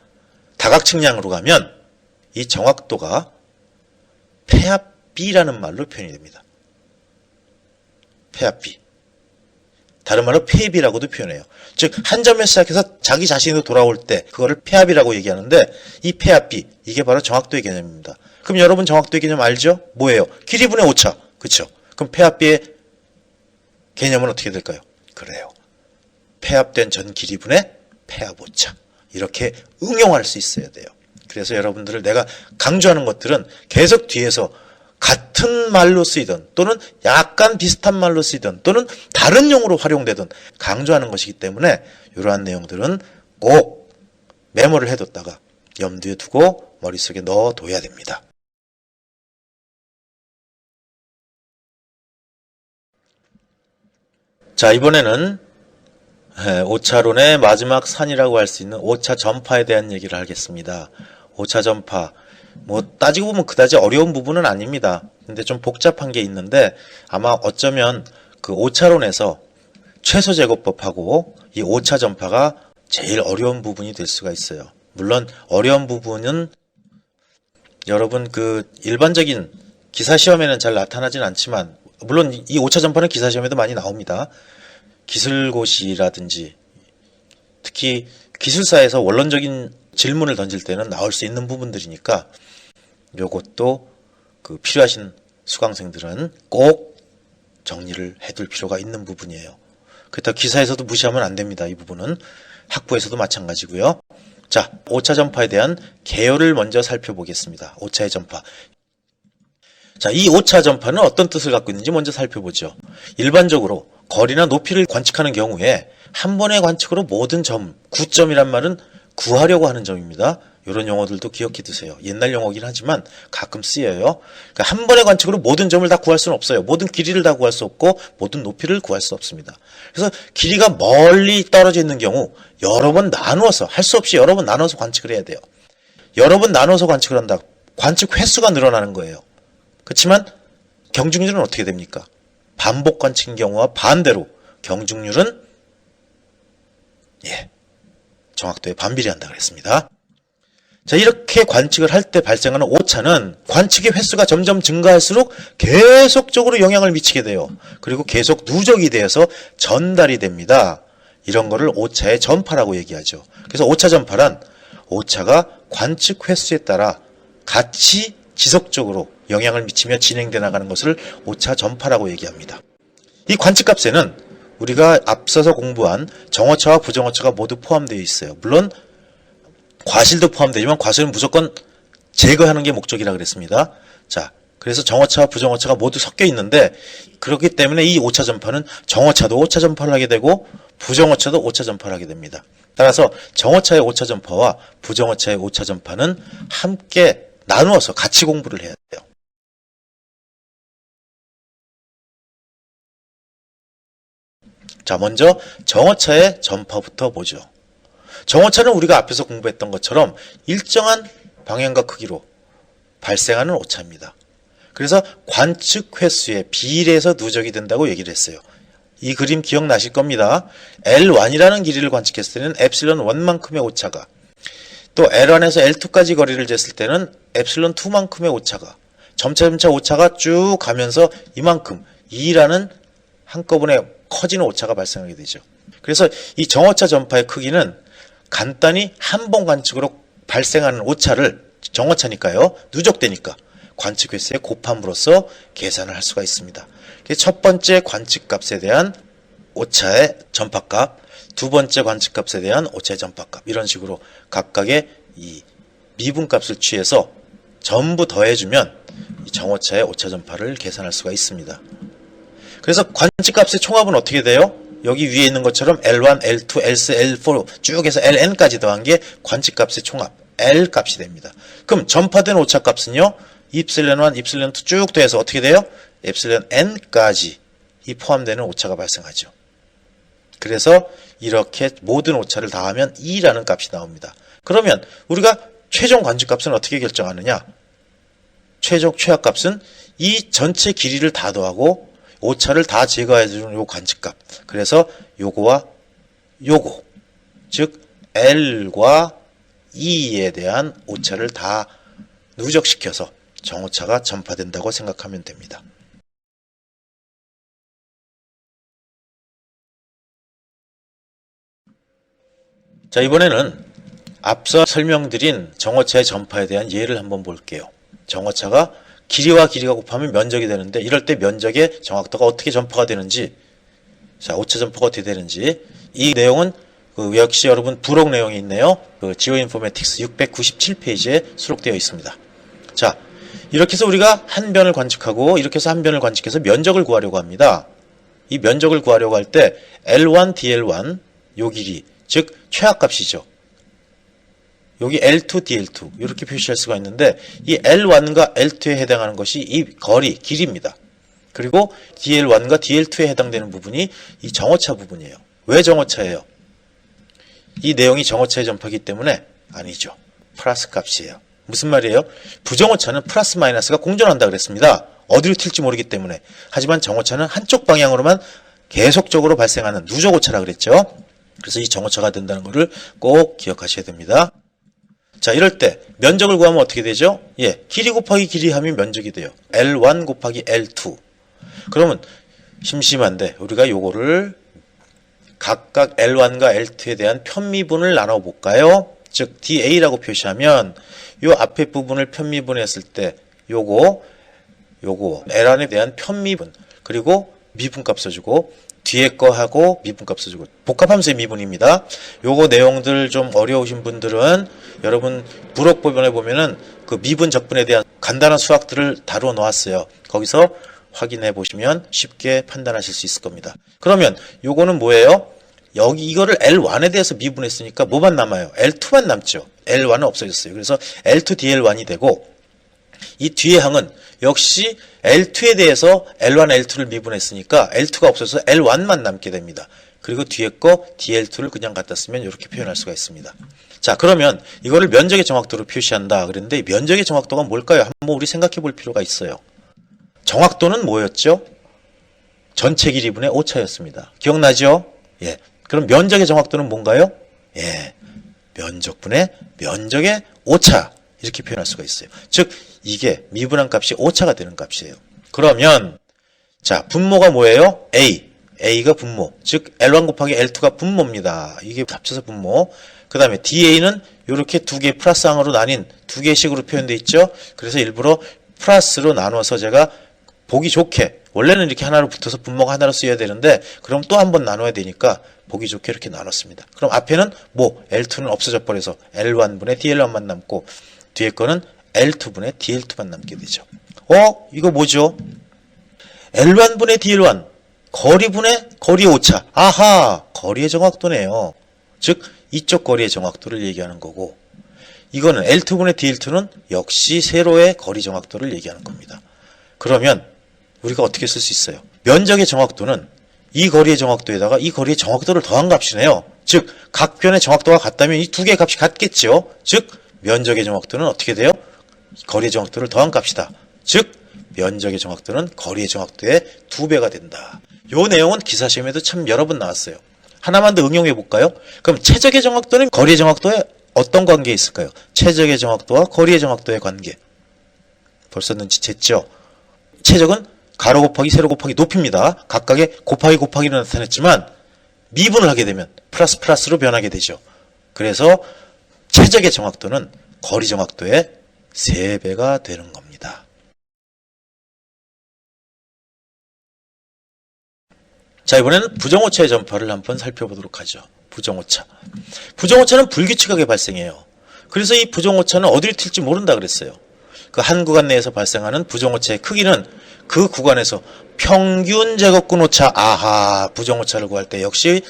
다각측량으로 가면 이 정확도가 폐압비라는 말로 표현이 됩니다. 폐압비. 다른 말로 폐비라고도 표현해요. 즉 한 점에 시작해서 자기 자신으로 돌아올 때 그거를 폐압이라고 얘기하는데 이 폐압비 이게 바로 정확도의 개념입니다. 그럼 여러분 정확도의 개념 알죠? 뭐예요? 길이분의 오차. 그렇죠? 그럼 폐압비의 개념은 어떻게 될까요? 그래요. 폐압된 전 길이분의 폐압 오차. 이렇게 응용할 수 있어야 돼요. 그래서 여러분들을 내가 강조하는 것들은 계속 뒤에서 같은 말로 쓰이든 또는 약간 비슷한 말로 쓰이든 또는 다른 용어로 활용되든 강조하는 것이기 때문에 이러한 내용들은 꼭 메모를 해뒀다가 염두에 두고 머릿속에 넣어둬야 됩니다. 자, 이번에는 오차론의 마지막 산이라고 할 수 있는 오차 전파에 대한 얘기를 하겠습니다. 오차 전파. 뭐 따지고 보면 그다지 어려운 부분은 아닙니다. 근데 좀 복잡한 게 있는데 아마 어쩌면 그 오차론에서 최소제곱법하고 이 오차 전파가 제일 어려운 부분이 될 수가 있어요. 물론 어려운 부분은 여러분 그 일반적인 기사 시험에는 잘 나타나진 않지만 물론 이 오차 전파는 기사 시험에도 많이 나옵니다. 기술고시라든지 특히 기술사에서 원론적인 질문을 던질 때는 나올 수 있는 부분들이니까 요것도 그 필요하신 수강생들은 꼭 정리를 해둘 필요가 있는 부분이에요. 그렇다고 기사에서도 무시하면 안 됩니다. 이 부분은 학부에서도 마찬가지고요. 자, 오차 전파에 대한 개요를 먼저 살펴보겠습니다. 오차의 전파. 자, 이 오차 전파는 어떤 뜻을 갖고 있는지 먼저 살펴보죠. 일반적으로 거리나 높이를 관측하는 경우에 한 번의 관측으로 모든 점, 구점이란 말은 구하려고 하는 점입니다. 이런 용어들도 기억해 두세요. 옛날 용어긴 하지만 가끔 쓰여요. 그러니까 한 번의 관측으로 모든 점을 다 구할 수는 없어요. 모든 길이를 다 구할 수 없고 모든 높이를 구할 수 없습니다. 그래서 길이가 멀리 떨어져 있는 경우 여러 번 나누어서 할 수 없이 여러 번 나눠서 관측을 해야 돼요. 여러 번 나눠서 관측을 한다. 관측 횟수가 늘어나는 거예요. 그렇지만 경중률은 어떻게 됩니까? 반복 관측인 경우와 반대로 경중률은 정확도에 반비례한다 그랬습니다. 자, 이렇게 관측을 할 때 발생하는 오차는 관측의 횟수가 점점 증가할수록 계속적으로 영향을 미치게 돼요. 그리고 계속 누적이 되어서 전달이 됩니다. 이런 거를 오차의 전파라고 얘기하죠. 그래서 오차 전파란 오차가 관측 횟수에 따라 같이 지속적으로 영향을 미치며 진행돼 나가는 것을 오차 전파라고 얘기합니다. 이 관측값에는 우리가 앞서서 공부한 정오차와 부정오차가 모두 포함되어 있어요. 물론 과실도 포함되지만 과실은 무조건 제거하는 게 목적이라 그랬습니다. 자, 그래서 정오차와 부정오차가 모두 섞여 있는데 그렇기 때문에 이 오차 전파는 정오차도 오차 전파를 하게 되고 부정오차도 오차 전파를 하게 됩니다. 따라서 정오차의 오차 전파와 부정오차의 오차 전파는 함께 나누어서 같이 공부를 해야 돼요. 자, 먼저 정오차의 전파부터 보죠. 정오차는 우리가 앞에서 공부했던 것처럼 일정한 방향과 크기로 발생하는 오차입니다. 그래서 관측 횟수에 비례해서 누적이 된다고 얘기를 했어요. 이 그림 기억나실 겁니다. L1이라는 길이를 관측했을 때는 엡실론 1만큼의 오차가, 또 L1에서 L2까지 거리를 쟀을 때는 엡실론 2만큼의 오차가, 점차 오차가 쭉 가면서 이만큼 2라는 한꺼번에 커지는 오차가 발생하게 되죠. 그래서 이 정오차 전파의 크기는 간단히 한 번 관측으로 발생하는 오차를, 정오차니까요, 누적되니까 관측 횟수에 곱함으로써 계산을 할 수가 있습니다. 첫 번째 관측값에 대한 오차의 전파값, 두 번째 관측값에 대한 오차의 전파값, 이런 식으로 각각의 이 미분값을 취해서 전부 더해주면 이 정오차의 오차 전파를 계산할 수가 있습니다. 그래서 관측값의 총합은 어떻게 돼요? 여기 위에 있는 것처럼 L1, L2, L3, L4 쭉 해서 LN까지 더한 게 관측값의 총합, L 값이 됩니다. 그럼 전파된 오차 값은요, 입실론 1, 입실론 2 쭉 더해서 어떻게 돼요? 엡실론 N까지 이 포함되는 오차가 발생하죠. 그래서 이렇게 모든 오차를 다하면 2라는 값이 나옵니다. 그러면 우리가 최종 관측값은 어떻게 결정하느냐? 최적 최하값은 이 전체 길이를 다 더하고 오차를 다 제거해주는 요 관측값. 그래서 요거와 요거, 즉 L과 E에 대한 오차를 다 누적시켜서 정오차가 전파된다고 생각하면 됩니다. 자, 이번에는 앞서 설명드린 정오차의 전파에 대한 예를 한번 볼게요. 정오차가 길이와 길이가 곱하면 면적이 되는데 이럴 때 면적의 정확도가 어떻게 전파가 되는지, 자, 오차 전파가 어떻게 되는지, 이 내용은 역시 여러분 부록 내용이 있네요. 지오인포매틱스 697페이지에 수록되어 있습니다. 자, 이렇게 해서 우리가 한 변을 관측하고 이렇게 해서 한 변을 관측해서 면적을 구하려고 합니다. 이 면적을 구하려고 할 때 L1, DL1 요 길이, 즉 최하값이죠. 여기 L2, DL2 이렇게 표시할 수가 있는데 이 L1과 L2에 해당하는 것이 이 거리, 길이입니다. 그리고 DL1과 DL2에 해당되는 부분이 이 정오차 부분이에요. 왜 정오차예요? 이 내용이 정오차의 전파이기 때문에 아니죠. 플러스 값이에요. 무슨 말이에요? 부정오차는 플러스 마이너스가 공존한다 그랬습니다. 어디로 튈지 모르기 때문에. 하지만 정오차는 한쪽 방향으로만 계속적으로 발생하는 누적오차라 그랬죠. 그래서 이 정오차가 된다는 것을 꼭 기억하셔야 됩니다. 자, 이럴 때 면적을 구하면 어떻게 되죠? 예, 길이 곱하기 길이 하면 면적이 돼요. L1 곱하기 L2. 그러면 심심한데 우리가 요거를 각각 L1과 L2에 대한 편미분을 나눠볼까요? 즉 DA라고 표시하면 요 앞에 부분을 편미분했을 때 요거 L1에 대한 편미분, 그리고 미분값 써주고 뒤에 거하고 미분값 써주고 복합함수의 미분입니다. 요거 내용들 좀 어려우신 분들은 여러분 부록법원에 보면은 그 미분 적분에 대한 간단한 수학들을 다루어 놓았어요. 거기서 확인해 보시면 쉽게 판단하실 수 있을 겁니다. 그러면 요거는 뭐예요? 여기 이거를 L1에 대해서 미분했으니까 뭐만 남아요? L2만 남죠. L1은 없어졌어요. 그래서 L2 DL1이 되고, 이 뒤에 항은 역시 L2에 대해서 L1, L2를 미분했으니까 L2가 없어서 L1만 남게 됩니다. 그리고 뒤에 거 DL2를 그냥 갖다 쓰면 이렇게 표현할 수가 있습니다. 자, 그러면 이거를 면적의 정확도로 표시한다 그랬는데 면적의 정확도가 뭘까요? 한번 우리 생각해 볼 필요가 있어요. 정확도는 뭐였죠? 전체 길이분의 오차였습니다. 기억나죠? 예. 그럼 면적의 정확도는 뭔가요? 예. 면적분의 면적의 오차. 이렇게 표현할 수가 있어요. 즉 이게 미분한 값이 오차가 되는 값이에요. 그러면 자, 분모가 뭐예요? A가 분모. 즉 L1 곱하기 L2가 분모입니다. 이게 합쳐서 분모. 그 다음에 DA는 이렇게 두 개 플러스항으로 나뉜 두 개씩으로 표현되어 있죠. 그래서 일부러 플러스로 나눠서 제가 보기 좋게, 원래는 이렇게 하나로 붙어서 분모가 하나로 쓰여야 되는데 그럼 또 한 번 나눠야 되니까 보기 좋게 이렇게 나눴습니다. 그럼 앞에는 뭐 L2는 없어져 버려서 L1분의 DL1만 남고 뒤에 거는 L2분의 DL2만 남게 되죠. 이거 뭐죠? L1분의 DL1 거리분의 거리의 오차. 아하, 거리의 정확도네요. 즉 이쪽 거리의 정확도를 얘기하는 거고, 이거는 L2분의 DL2는 역시 세로의 거리 정확도를 얘기하는 겁니다. 그러면 우리가 어떻게 쓸 수 있어요? 면적의 정확도는 이 거리의 정확도에다가 이 거리의 정확도를 더한 값이네요. 즉 각 변의 정확도가 같다면 이 두 개의 값이 같겠죠. 즉 면적의 정확도는 어떻게 돼요? 거리의 정확도를 더한 값이다. 즉 면적의 정확도는 거리의 정확도의 2배가 된다. 요 내용은 기사시험에도 참 여러 번 나왔어요. 하나만 더 응용해 볼까요? 그럼 최적의 정확도는 거리의 정확도에 어떤 관계에 있을까요? 최적의 정확도와 거리의 정확도의 관계. 벌써 눈치챘죠? 최적은 가로 곱하기 세로 곱하기 높이입니다. 각각의 곱하기 곱하기로 나타냈지만 미분을 하게 되면 플러스 플러스로 변하게 되죠. 그래서 최적의 정확도는 거리 정확도의 3배가 되는 겁니다. 자, 이번에는 부정오차의 전파를 한번 살펴보도록 하죠. 부정오차. 부정오차는 불규칙하게 발생해요. 그래서 이 부정오차는 어디를 튈지 모른다 그랬어요. 그 한 구간 내에서 발생하는 부정오차의 크기는 그 구간에서 평균 제곱근 오차, 아하, 부정오차를 구할 때 역시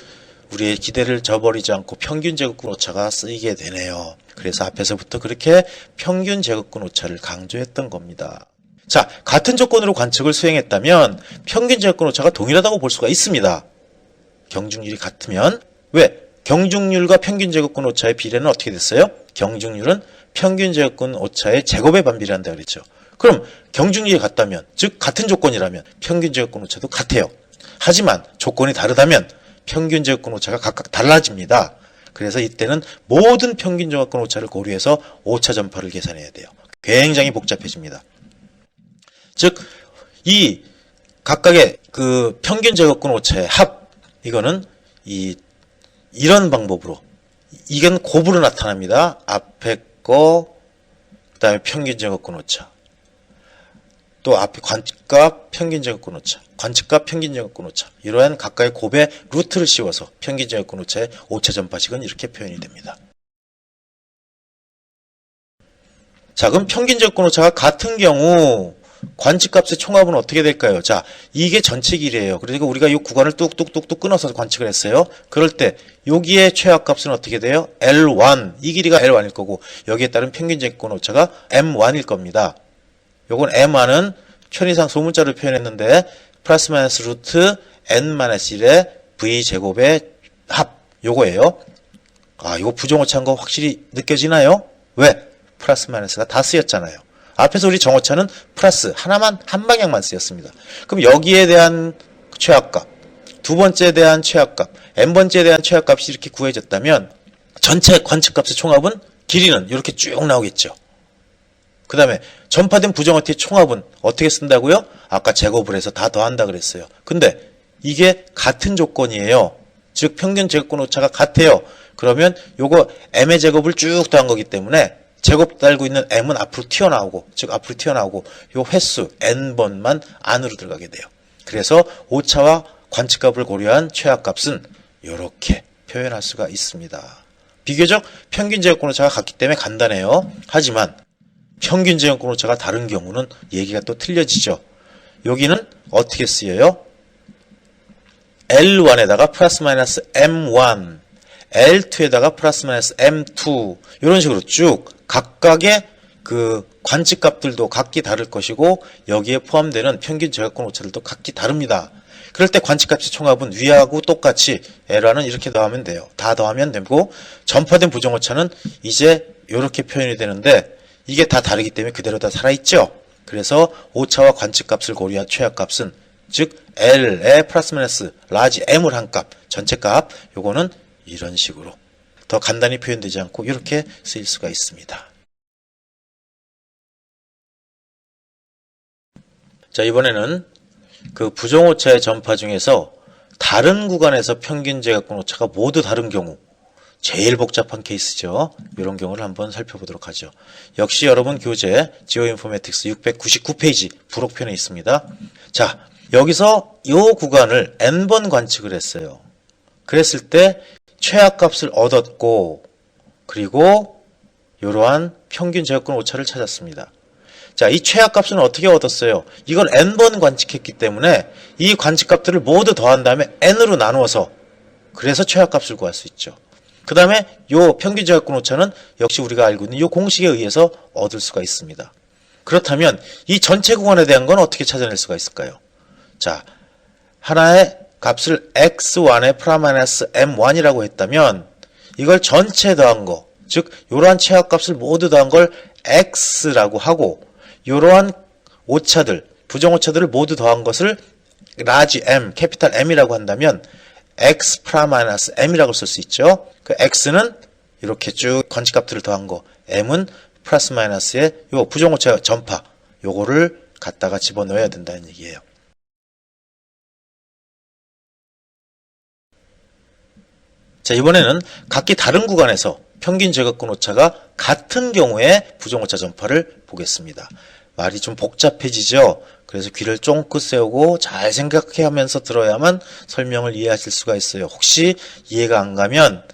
우리의 기대를 저버리지 않고 평균 제곱근 오차가 쓰이게 되네요. 그래서 앞에서부터 그렇게 평균 제곱근 오차를 강조했던 겁니다. 자, 같은 조건으로 관측을 수행했다면 평균 제곱근 오차가 동일하다고 볼 수가 있습니다. 경중률이 같으면. 왜? 경중률과 평균 제곱근 오차의 비례는 어떻게 됐어요? 경중률은 평균 제곱근 오차의 제곱에 반비례한다 그랬죠. 그럼 경중률이 같다면, 즉 같은 조건이라면 평균 제곱권 오차도 같아요. 하지만 조건이 다르다면 평균 제곱권 오차가 각각 달라집니다. 그래서 이때는 모든 평균 제곱권 오차를 고려해서 오차 전파를 계산해야 돼요. 굉장히 복잡해집니다. 즉, 이 각각의 그 평균 제곱권 오차의 합, 이거는 이런 방법으로, 이건 곱으로 나타납니다. 앞에 거, 그 다음에 평균 제곱권 오차. 또 앞에 관측값, 평균 제곱권 오차, 관측값, 평균 제곱권 오차. 이러한 각각의 곱에 루트를 씌워서 평균 제곱권 오차의 오차 전파식은 이렇게 표현이 됩니다. 자, 그럼 평균 제곱권 오차가 같은 경우 관측값의 총합은 어떻게 될까요? 자, 이게 전체 길이에요. 그러니까 우리가 이 구간을 뚝뚝뚝뚝 끊어서 관측을 했어요. 그럴 때 여기에 최하값은 어떻게 돼요? L1. 이 길이가 L1일 거고 여기에 따른 평균 제곱권 오차가 M1일 겁니다. 요건 M1은 편의상 소문자로 표현했는데 플러스 마이너스 루트 N-1의 V제곱의 합, 요거예요. 아, 이거 부정오차인 거 확실히 느껴지나요? 왜? 플러스 마이너스가 다 쓰였잖아요. 앞에서 우리 정오차는 플러스 하나만, 한 방향만 쓰였습니다. 그럼 여기에 대한 최하값, 두 번째에 대한 최하값, n번째에 대한 최하값이 이렇게 구해졌다면 전체 관측값의 총합은 길이는 이렇게 쭉 나오겠죠. 그 다음에 전파된 부정오차의 총합은 어떻게 쓴다고요? 아까 제곱을 해서 다 더한다 그랬어요. 근데 이게 같은 조건이에요. 즉 평균 제곱권 오차가 같아요. 그러면 요거 m의 제곱을 쭉 더한 거기 때문에 제곱 달고 있는 m은 앞으로 튀어나오고, 즉 앞으로 튀어나오고 요 횟수 n번만 안으로 들어가게 돼요. 그래서 오차와 관측값을 고려한 최하값은 이렇게 표현할 수가 있습니다. 비교적 평균 제곱권 오차가 같기 때문에 간단해요. 하지만 평균 제곱권 오차가 다른 경우는 얘기가 또 틀려지죠. 여기는 어떻게 쓰여요? L1에다가 플러스 마이너스 M1, L2에다가 플러스 마이너스 M2 이런 식으로 쭉 각각의 그 관측값들도 각기 다를 것이고 여기에 포함되는 평균 제곱권 오차들도 각기 다릅니다. 그럴 때 관측값의 총합은 위하고 똑같이 L1은 이렇게 더하면 돼요. 다 더하면 되고 전파된 부정오차는 이제 이렇게 표현이 되는데 이게 다 다르기 때문에 그대로 다 살아있죠. 그래서 오차와 관측값을 고려한 최하값은 즉 L의 플러스 마이너스 라지 M을 한 값, 전체 값, 요거는 이런 식으로 더 간단히 표현되지 않고 이렇게 쓰일 수가 있습니다. 자, 이번에는 그 부정오차의 전파 중에서 다른 구간에서 평균 제곱권 오차가 모두 다른 경우, 제일 복잡한 케이스죠. 이런 경우를 한번 살펴보도록 하죠. 역시 여러분 교재 지오인포매틱스 699페이지 부록편에 있습니다. 자, 여기서 이 구간을 n번 관측을 했어요. 그랬을 때 최하값을 얻었고 그리고 이러한 평균 제곱권 오차를 찾았습니다. 자, 이 최하값은 어떻게 얻었어요? 이걸 n번 관측했기 때문에 이 관측값들을 모두 더한 다음에 n으로 나누어서 그래서 최하값을 구할 수 있죠. 그 다음에 요 평균 제곱권 오차는 역시 우리가 알고 있는 요 공식에 의해서 얻을 수가 있습니다. 그렇다면 이 전체 구간에 대한 건 어떻게 찾아낼 수가 있을까요? 자, 하나의 값을 x1에 프라마이너스 m1이라고 했다면 이걸 전체 더한 거, 즉 이러한 최하값을 모두 더한 걸 x라고 하고 이러한 오차들, 부정오차들을 모두 더한 것을 라지 m, 캐피탈 M이라고 한다면 x 프라마이너스 m이라고 쓸 수 있죠. 그 x는 이렇게 쭉 관측값들을 더한 거, m은 플러스 마이너스의 요 부정오차 전파, 요거를 갖다가 집어넣어야 된다는 얘기예요. 자, 이번에는 각기 다른 구간에서 평균 제곱권 오차가 같은 경우에 부정오차 전파를 보겠습니다. 말이 좀 복잡해지죠. 그래서 귀를 쫑긋 세우고 잘 생각하면서 들어야만 설명을 이해하실 수가 있어요. 혹시 이해가 안 가면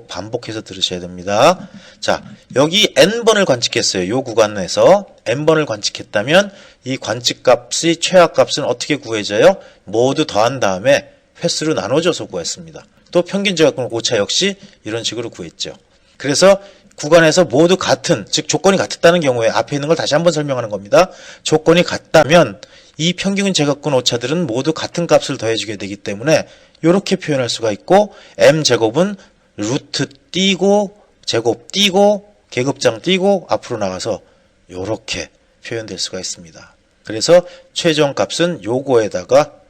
반복해서 들으셔야 됩니다. 자, 여기 n번을 관측했어요. 이 구간에서 n번을 관측했다면 이 관측값의 최하값은 어떻게 구해져요? 모두 더한 다음에 횟수로 나눠줘서 구했습니다. 또 평균 제곱권 오차 역시 이런 식으로 구했죠. 그래서 구간에서 모두 같은, 즉 조건이 같았다는 경우에 앞에 있는 걸 다시 한번 설명하는 겁니다. 조건이 같다면 이 평균 제곱권 오차들은 모두 같은 값을 더해주게 되기 때문에 이렇게 표현할 수가 있고 m제곱은 루트 띄고 제곱 띄고 계급장 띄고 앞으로 나가서 이렇게 표현될 수가 있습니다. 그래서 최종 값은 요거에다가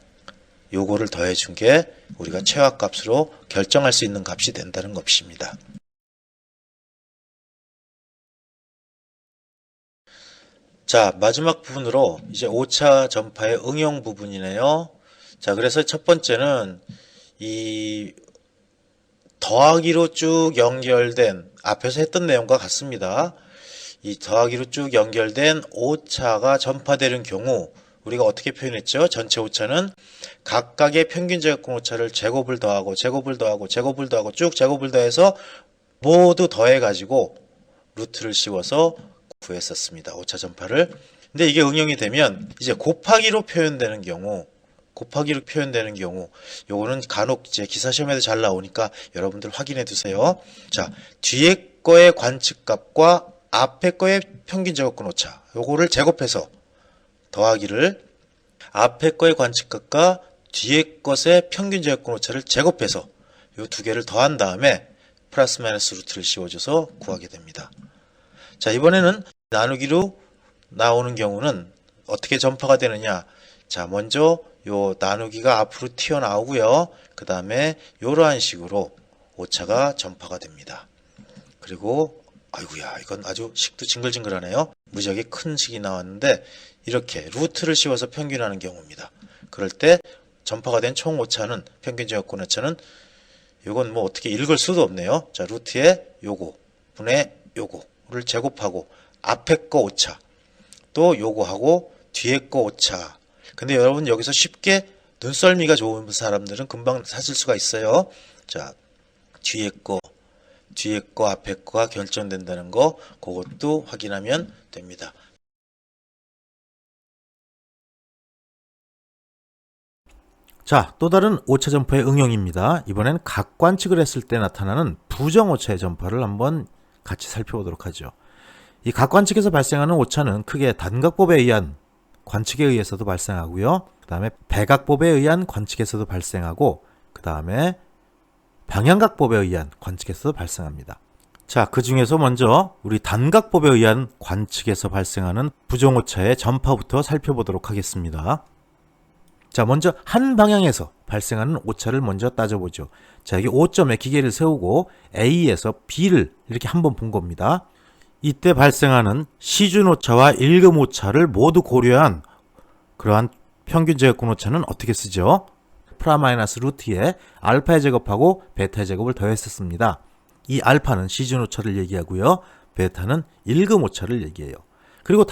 요거를 더해준 게 우리가 최하값으로 결정할 수 있는 값이 된다는 것입니다. 자, 마지막 부분으로 이제 오차 전파의 응용 부분이네요. 자, 그래서 첫 번째는 이 더하기로 쭉 연결된 앞에서 했던 내용과 같습니다. 이 더하기로 쭉 연결된 오차가 전파되는 경우 우리가 어떻게 표현했죠? 전체 오차는 각각의 평균 제곱근 오차를 제곱을 더하고 제곱을 더하고 제곱을 더하고 쭉 제곱을 더해서 모두 더해가지고 루트를 씌워서 구했었습니다. 오차 전파를. 근데 이게 응용이 되면 이제 곱하기로 표현되는 경우 요거는 간혹 이제 기사 시험에도 잘 나오니까 여러분들 확인해 두세요. 자, 뒤에 거의 관측값과 앞에 거의 평균 제곱근 오차 요거를 제곱해서 더하기를 앞에 거의 관측값과 뒤에 것의 평균 제곱근 오차를 제곱해서 요 두 개를 더한 다음에 플러스 마이너스 루트를 씌워줘서 구하게 됩니다. 자, 이번에는 나누기로 나오는 경우는 어떻게 전파가 되느냐. 자, 먼저 요 나누기가 앞으로 튀어나오고요. 그 다음에 이러한 식으로 오차가 전파가 됩니다. 그리고 아이고야, 이건 아주 식도 징글징글하네요. 무지하게 큰 식이 나왔는데 이렇게 루트를 씌워서 평균하는 경우입니다. 그럴 때 전파가 된 총 오차는 평균 제곱근 오차는 이건 뭐 어떻게 읽을 수도 없네요. 자, 루트에 요거 분의 요거를 제곱하고 앞에 거 오차 또 요거하고 뒤에 거 오차. 근데 여러분 여기서 쉽게 눈썰미가 좋은 사람들은 금방 찾을 수가 있어요. 자, 뒤에 거 앞에 거가 결정된다는 거 그것도 확인하면 됩니다. 자, 또 다른 오차 전파의 응용입니다. 이번엔 각관측을 했을 때 나타나는 부정오차의 전파를 한번 같이 살펴보도록 하죠. 이 각관측에서 발생하는 오차는 크게 단각법에 의한 관측에 의해서도 발생하고요. 그 다음에 백악법에 의한 관측에서도 발생하고 그 다음에 방향각법에 의한 관측에서도 발생합니다. 자, 그 중에서 먼저 우리 단각법에 의한 관측에서 발생하는 부정오차의 전파부터 살펴보도록 하겠습니다. 자, 먼저 한 방향에서 발생하는 오차를 먼저 따져보죠. 자, 여기 O점에 기계를 세우고 A에서 B를 이렇게 한번 본 겁니다. 이때 발생하는 시준오차와 일금오차를 모두 고려한 그러한 평균 제곱근 오차는 어떻게 쓰죠? 프라 마이너스 루트에 알파의 제곱하고 베타의 제곱을 더했었습니다. 이 알파는 시준오차를 얘기하고요. 베타는 일금오차를 얘기해요. 그리고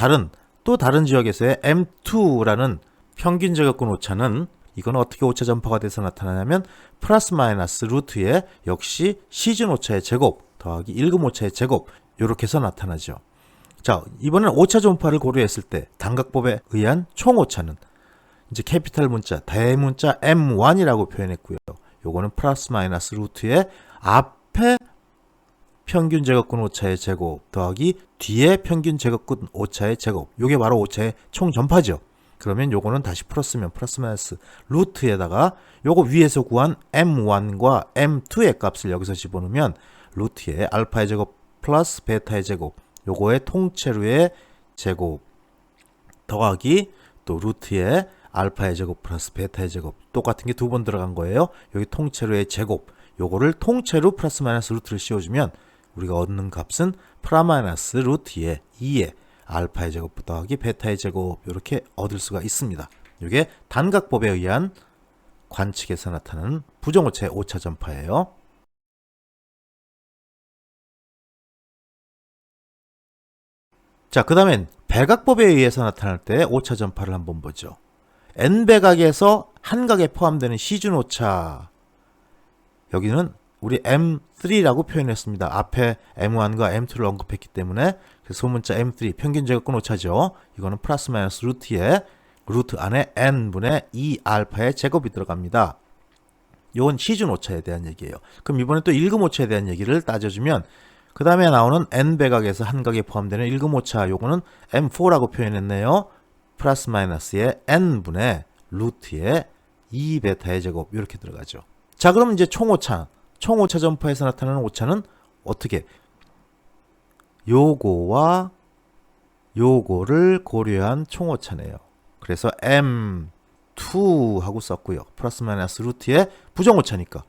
또 다른 지역에서의 M2라는 평균 제곱근 오차는 이건 어떻게 오차 전파가 돼서 나타나냐면 플러스 마이너스 루트에 역시 시준오차의 제곱 더하기 일금오차의 제곱 이렇게 해서 나타나죠. 자, 이번엔 오차 전파를 고려했을 때 단각법에 의한 총 오차는 이제 캐피탈 문자, 대문자 M1이라고 표현했고요. 요거는 플러스 마이너스 루트에 앞에 평균 제곱근 오차의 제곱 더하기 뒤에 평균 제곱근 오차의 제곱. 요게 바로 오차의 총 전파죠. 그러면 요거는 다시 풀었으면 플러스 마이너스 루트에다가 요거 위에서 구한 M1과 M2의 값을 여기서 집어넣으면 루트에 알파의 제곱 플러스 베타의 제곱 요거의 통째로의 제곱 더하기 또 루트에 알파의 제곱 플러스 베타의 제곱 똑같은 게 두 번 들어간 거예요. 여기 통째로의 제곱 요거를 통째로 플러스 마이너스 루트를 씌워주면 우리가 얻는 값은 프라 마이너스 루트에 2에 알파의 제곱 더하기 베타의 제곱 이렇게 얻을 수가 있습니다. 이게 단각법에 의한 관측에서 나타나는 부정오차의 오차 전파예요. 자, 그 다음엔 백악법에 의해서 나타날 때 오차 전파를 한번 보죠. N백악에서 한 각에 포함되는 시준오차 여기는 우리 M3라고 표현했습니다. 앞에 M1과 M2를 언급했기 때문에 소문자 M3 평균 제곱근 오차죠. 이거는 플러스 마이너스 루트에 루트 안에 n분의 2 알파의 제곱이 들어갑니다. 이건 시준오차에 대한 얘기예요. 그럼 이번에 또 일금오차에 대한 얘기를 따져주면 그 다음에 나오는 n백악에서 한 각에 포함되는 일금오차 요거는 M4라고 표현했네요. 플러스 마이너스에 n분의 루트에 2베타의 제곱 이렇게 들어가죠. 자, 그럼 이제 총오차 전파에서 나타나는 오차는 어떻게 요거와 요거를 고려한 총오차네요. 그래서 M2 하고 썼고요. 플러스 마이너스 루트에 부정오차니까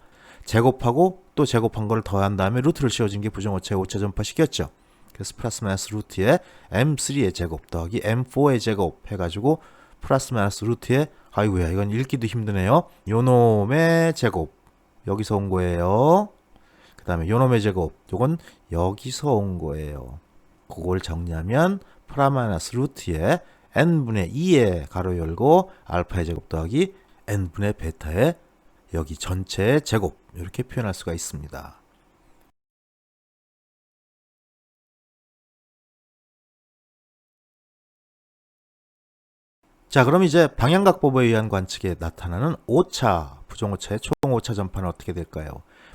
제곱하고 또 제곱한 걸 더한 다음에 루트를 씌워준 게 부정오차의 오차 전파식이었죠. 그래서 플러스 마이너스 루트에 M3의 제곱 더하기 M4의 제곱 해가지고 플러스 마이너스 루트에 아이고야 이건 읽기도 힘드네요. 요놈의 제곱 여기서 온 거예요. 그 다음에 요놈의 제곱 요건 여기서 온 거예요. 그걸 정리하면 플러스 루트에 n분의 2의 가로 열고 알파의 제곱 더하기 n분의 베타의 여기 전체의 제곱 이렇게 표현할 수가 있습니다. 자, 그럼 이제 방향각법에 의한 관측에 나타나는 오차, 부정오차의 총오차 전파는 어떻게 될까요?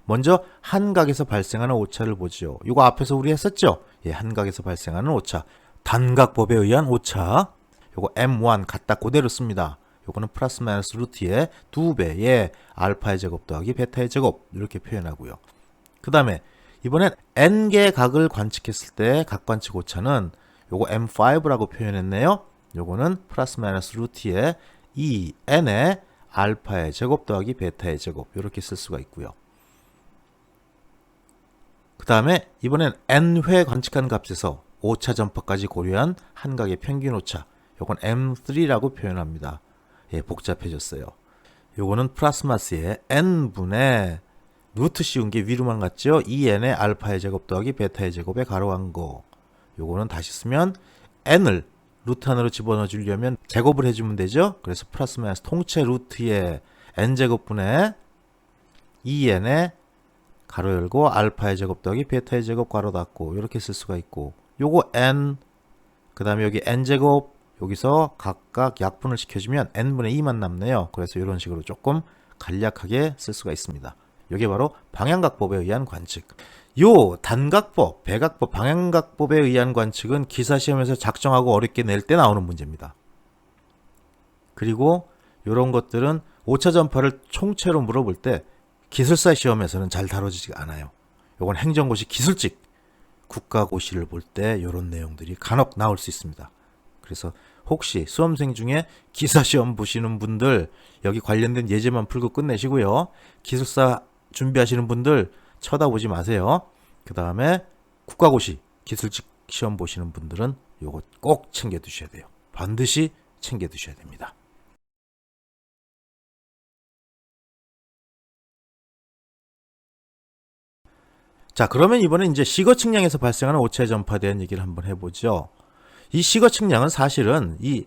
먼저 한각에서 발생하는 오차를 보죠. 이거 앞에서 우리 했었죠? 예, 한각에서 발생하는 오차. 단각법에 의한 오차. 요거 M1 갖다 그대로 씁니다. 요거는 플러스 마이너스 루트의 2배의 알파의 제곱 더하기 베타의 제곱 이렇게 표현하고요. 그 다음에 이번엔 n개의 각을 관측했을 때 각관측 오차는 요거 M5라고 표현했네요. 요거는 플러스 마이너스 루트의 2n의 알파의 제곱 더하기 베타의 제곱 이렇게 쓸 수가 있고요. 그 다음에 이번엔 n회 관측한 값에서 오차 전파까지 고려한 한각의 평균 오차 요건 M3라고 표현합니다. 예, 복잡해졌어요. 요거는 플러스 마스의 n분의 루트 씌운 게 위로만 갔죠. 2n의 알파의 제곱 더하기 베타의 제곱에 가로한 거. 요거는 다시 쓰면 n을 루트 안으로 집어넣어 주려면 제곱을 해주면 되죠. 그래서 플러스 마이너스 통째 루트의 n제곱분의 2n의 가로 열고 알파의 제곱 더하기 베타의 제곱 가로 닫고 이렇게 쓸 수가 있고 요거 n 그 다음에 여기 n제곱 여기서 각각 약분을 시켜주면 n분의 2만 남네요. 그래서 이런 식으로 조금 간략하게 쓸 수가 있습니다. 이게 바로 방향각법에 의한 관측. 요 단각법, 배각법, 방향각법에 의한 관측은 기사시험에서 작정하고 어렵게 낼 때 나오는 문제입니다. 그리고 이런 것들은 오차 전파를 총체로 물어볼 때 기술사 시험에서는 잘 다뤄지지 않아요. 요건 행정고시 기술직 국가고시를 볼 때 이런 내용들이 간혹 나올 수 있습니다. 그래서 혹시 수험생 중에 기사시험 보시는 분들 여기 관련된 예제만 풀고 끝내시고요. 기술사 준비하시는 분들 쳐다보지 마세요. 그 다음에 국가고시 기술직 시험 보시는 분들은 요거 꼭 챙겨 두셔야 돼요. 반드시 챙겨 두셔야 됩니다. 자, 그러면 이번에 이제 시거 측량에서 발생하는 오차의 전파에 대한 얘기를 한번 해보죠. 이 시거 측량은 사실은 이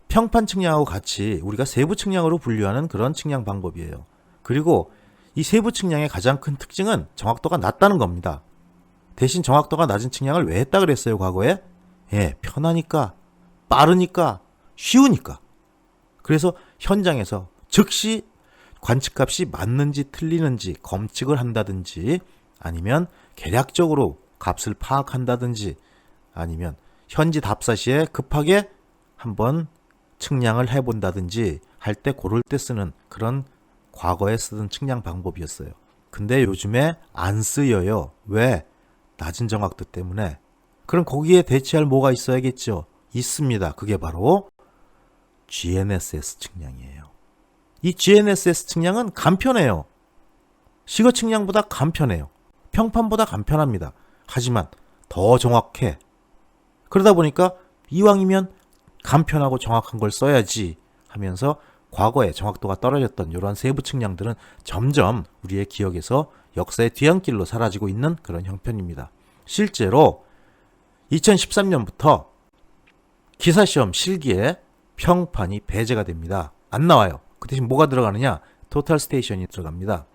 평판 측량하고 같이 우리가 세부 측량으로 분류하는 그런 측량 방법이에요. 그리고 이 세부 측량의 가장 큰 특징은 정확도가 낮다는 겁니다. 대신 정확도가 낮은 측량을 왜 했다 그랬어요, 과거에? 예, 편하니까, 빠르니까, 쉬우니까. 그래서 현장에서 즉시 관측값이 맞는지 틀리는지 검측을 한다든지 아니면 계략적으로 값을 파악한다든지 아니면 현지 답사 시에 급하게 한번 측량을 해본다든지 할 때 고를 때 쓰는 그런 과거에 쓰던 측량 방법이었어요. 근데 요즘에 안 쓰여요. 왜? 낮은 정확도 때문에. 그럼 거기에 대체할 뭐가 있어야겠죠? 있습니다. 그게 바로 GNSS 측량이에요. 이 GNSS 측량은 간편해요. 시거 측량보다 간편해요. 평판보다 간편합니다. 하지만 더 정확해. 그러다 보니까 이왕이면 간편하고 정확한 걸 써야지 하면서 과거에 정확도가 떨어졌던 이러한 세부 측량들은 점점 우리의 기억에서 역사의 뒤안길로 사라지고 있는 그런 형편입니다. 실제로 2013년부터 기사시험 실기에 평판이 배제가 됩니다. 안 나와요. 그 대신 뭐가 들어가느냐? 토탈 스테이션이 들어갑니다.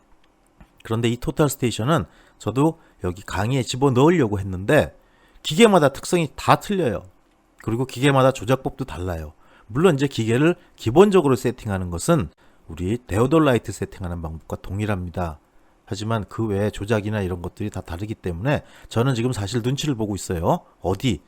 그런데 이 토탈 스테이션은 저도 여기 강의에 집어넣으려고 했는데 기계마다 특성이 다 틀려요. 그리고 기계마다 조작법도 달라요. 물론 이제 기계를 기본적으로 세팅하는 것은 우리 데오돌라이트 세팅하는 방법과 동일합니다. 하지만 그 외에 조작이나 이런 것들이 다 다르기 때문에 저는 지금 사실 눈치를 보고 있어요. 어디?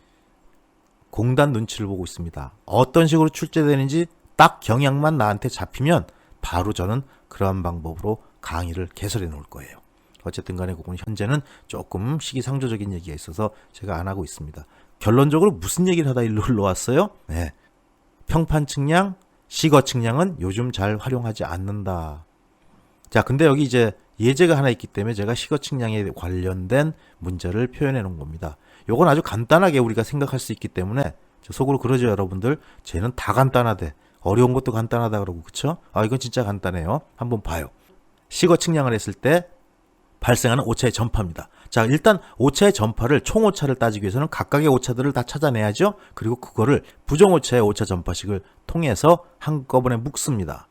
공단 눈치를 보고 있습니다. 어떤 식으로 출제되는지 딱 경향만 나한테 잡히면 바로 저는 그러한 방법으로 강의를 개설해 놓을 거예요. 어쨌든 간에 그건 현재는 조금 시기상조적인 얘기가 있어서 제가 안 하고 있습니다. 결론적으로 무슨 얘기를 하다 일로 흘러왔어요? 네. 평판 측량, 시거 측량은 요즘 잘 활용하지 않는다. 자, 근데 여기 이제 예제가 하나 있기 때문에 제가 시거 측량에 관련된 문제를 표현해 놓은 겁니다. 요건 아주 간단하게 우리가 생각할 수 있기 때문에 속으로 그러죠, 여러분들. 쟤는 다 간단하대. 어려운 것도 간단하다 그러고, 그쵸? 아, 이건 진짜 간단해요. 한번 봐요. 시거 측량을 했을 때 발생하는 오차의 전파입니다. 자, 일단 오차의 전파를 총 오차를 따지기 위해서는 각각의 오차들을 다 찾아내야죠. 그리고 그거를 부정 오차의 오차 전파식을 통해서 한꺼번에 묶습니다.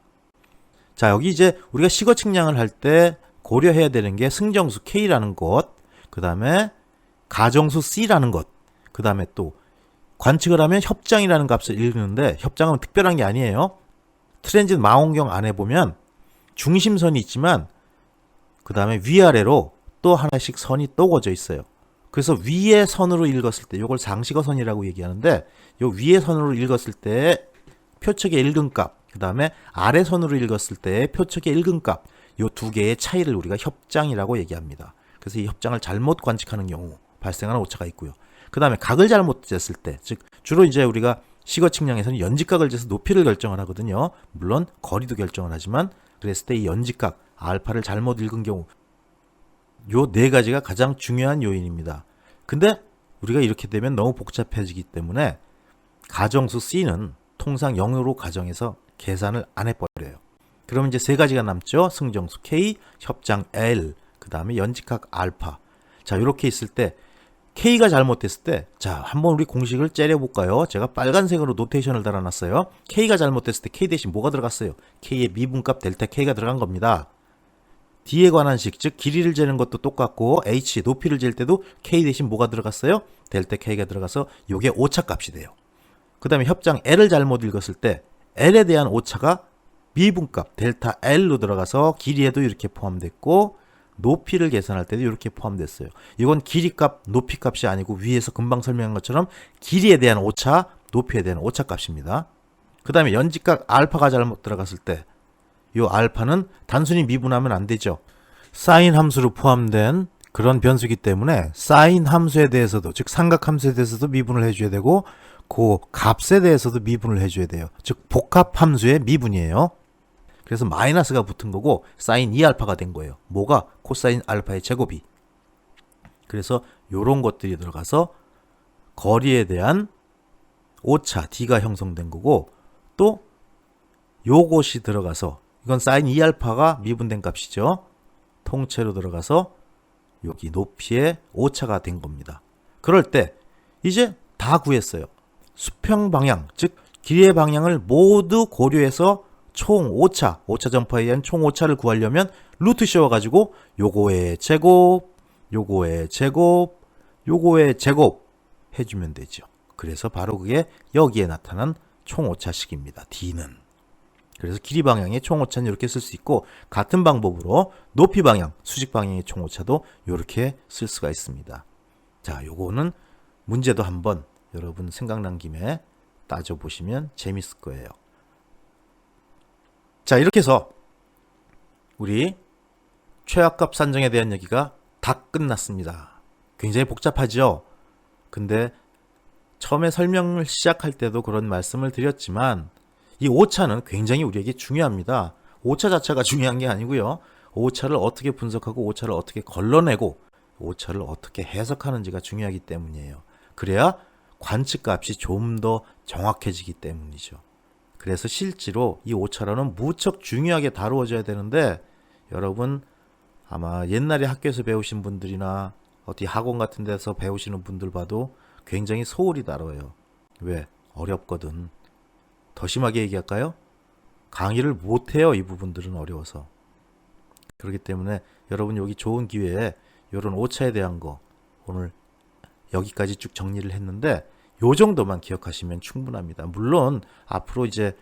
자, 여기 이제 우리가 시거 측량을 할 때 고려해야 되는 게 승정수 K라는 것, 그 다음에 가정수 C라는 것, 그 다음에 또 관측을 하면 협장이라는 값을 읽는데 협장은 특별한 게 아니에요. 트랜짓 망원경 안에 보면 중심선이 있지만 그 다음에 위아래로 또 하나씩 선이 또 그어져 있어요. 그래서 위의 선으로 읽었을 때 이걸 상시거선이라고 얘기하는데 요 위의 선으로 읽었을 때 표측의 읽은 값, 그 다음에 아래 선으로 읽었을 때 표측의 읽은 값, 요 두 개의 차이를 우리가 협장이라고 얘기합니다. 그래서 이 협장을 잘못 관측하는 경우 발생하는 오차가 있고요. 그 다음에 각을 잘못 쟀을 때, 즉 주로 이제 우리가 시거 측량에서는 연직각을 재서 높이를 결정을 하거든요. 물론 거리도 결정을 하지만 그랬을 때 이 연직각 알파를 잘못 읽은 경우, 요 네 가지가 가장 중요한 요인입니다. 근데 우리가 이렇게 되면 너무 복잡해지기 때문에 가정수 C는 통상 0으로 가정해서 계산을 안 해버려요. 그러면 이제 세 가지가 남죠. 승정수 K, 협장 L, 그 다음에 연직각 알파. 자, 이렇게 있을 때 K가 잘못됐을 때, 자, 한번 우리 공식을 째려볼까요? 제가 빨간색으로 노테이션을 달아놨어요. K가 잘못됐을 때 K 대신 뭐가 들어갔어요? K의 미분값 델타 K가 들어간 겁니다. D에 관한 식, 즉 길이를 재는 것도 똑같고 H, 높이를 잴 때도 K 대신 뭐가 들어갔어요? 델타 K가 들어가서 요게 오차값이 돼요. 그 다음에 협장 L을 잘못 읽었을 때 L에 대한 오차가 미분값 델타 L로 들어가서 길이에도 이렇게 포함됐고 높이를 계산할 때도 이렇게 포함됐어요. 이건 길이값, 높이값이 아니고 위에서 금방 설명한 것처럼 길이에 대한 오차, 높이에 대한 오차값입니다. 그 다음에 연직각 알파가 잘못 들어갔을 때 이 알파는 단순히 미분하면 안 되죠. 사인 함수로 포함된 그런 변수이기 때문에 사인 함수에 대해서도, 즉 삼각 함수에 대해서도 미분을 해줘야 되고 그 값에 대해서도 미분을 해줘야 돼요. 즉 복합 함수의 미분이에요. 그래서 마이너스가 붙은 거고 사인 2알파가 된 거예요. 뭐가? 코사인 알파의 제곱이. 그래서 요런 것들이 들어가서 거리에 대한 오차 D가 형성된 거고, 또 요것이 들어가서 이건 사인 2알파가 미분된 값이죠. 통째로 들어가서 여기 높이의 오차가 된 겁니다. 그럴 때 이제 다 구했어요. 수평 방향, 즉 길이의 방향을 모두 고려해서 총 오차, 오차 전파에 의한 총 오차를 구하려면 루트 씌워가지고 요거의 제곱, 요거의 제곱, 요거의 제곱 해주면 되죠. 그래서 바로 그게 여기에 나타난 총 오차식입니다. D는. 그래서 길이 방향의 총 오차는 이렇게 쓸 수 있고, 같은 방법으로 높이 방향, 수직 방향의 총 오차도 이렇게 쓸 수가 있습니다. 자, 요거는 문제도 한번 여러분 생각난 김에 따져보시면 재밌을 거예요. 자, 이렇게 해서 우리 최악값 산정에 대한 얘기가 다 끝났습니다. 굉장히 복잡하죠? 근데 처음에 설명을 시작할 때도 그런 말씀을 드렸지만 이 오차는 굉장히 우리에게 중요합니다. 오차 자체가 중요한 게 아니고요. 오차를 어떻게 분석하고 오차를 어떻게 걸러내고 오차를 어떻게 해석하는지가 중요하기 때문이에요. 그래야 관측값이 좀 더 정확해지기 때문이죠. 그래서 실제로 이 오차론은 무척 중요하게 다루어져야 되는데, 여러분 아마 옛날에 학교에서 배우신 분들이나 어디 학원 같은 데서 배우시는 분들 봐도 굉장히 소홀히 다뤄요. 왜? 어렵거든. 더 심하게 얘기할까요? 강의를 못해요. 이 부분들은 어려워서. 그렇기 때문에 여러분 여기 좋은 기회에 이런 오차에 대한 거 오늘 여기까지 쭉 정리를 했는데 요 정도만 기억하시면 충분합니다. 물론 앞으로 이제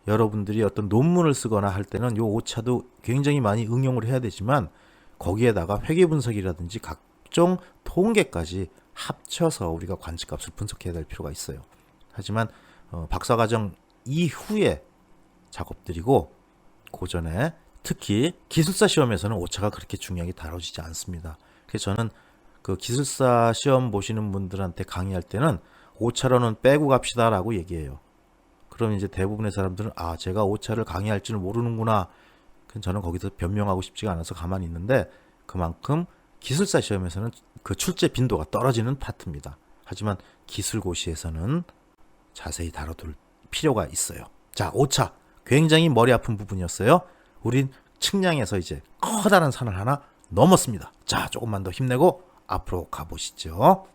여러분들이 어떤 논문을 쓰거나 할 때는 요 오차도 굉장히 많이 응용을 해야 되지만 거기에다가 회계 분석이라든지 각종 통계까지 합쳐서 우리가 관측값을 분석해야 될 필요가 있어요. 하지만 박사과정 이후에 작업들이고 고전에 특히 기술사 시험에서는 오차가 그렇게 중요하게 다뤄지지 않습니다. 그래서 저는 그 기술사 시험 보시는 분들한테 강의할 때는 오차로는 빼고 갑시다라고 얘기해요. 그럼 이제 대부분의 사람들은 제가 오차를 강의할 줄 모르는구나. 저는 거기서 변명하고 싶지가 않아서 가만히 있는데 그만큼 기술사 시험에서는 그 출제 빈도가 떨어지는 파트입니다. 하지만 기술고시에서는 자세히 다뤄둘 필요가 있어요. 자, 오차. 굉장히 머리 아픈 부분이었어요. 우린 측량에서 이제 커다란 산을 하나 넘었습니다. 자, 조금만 더 힘내고 앞으로 가보시죠.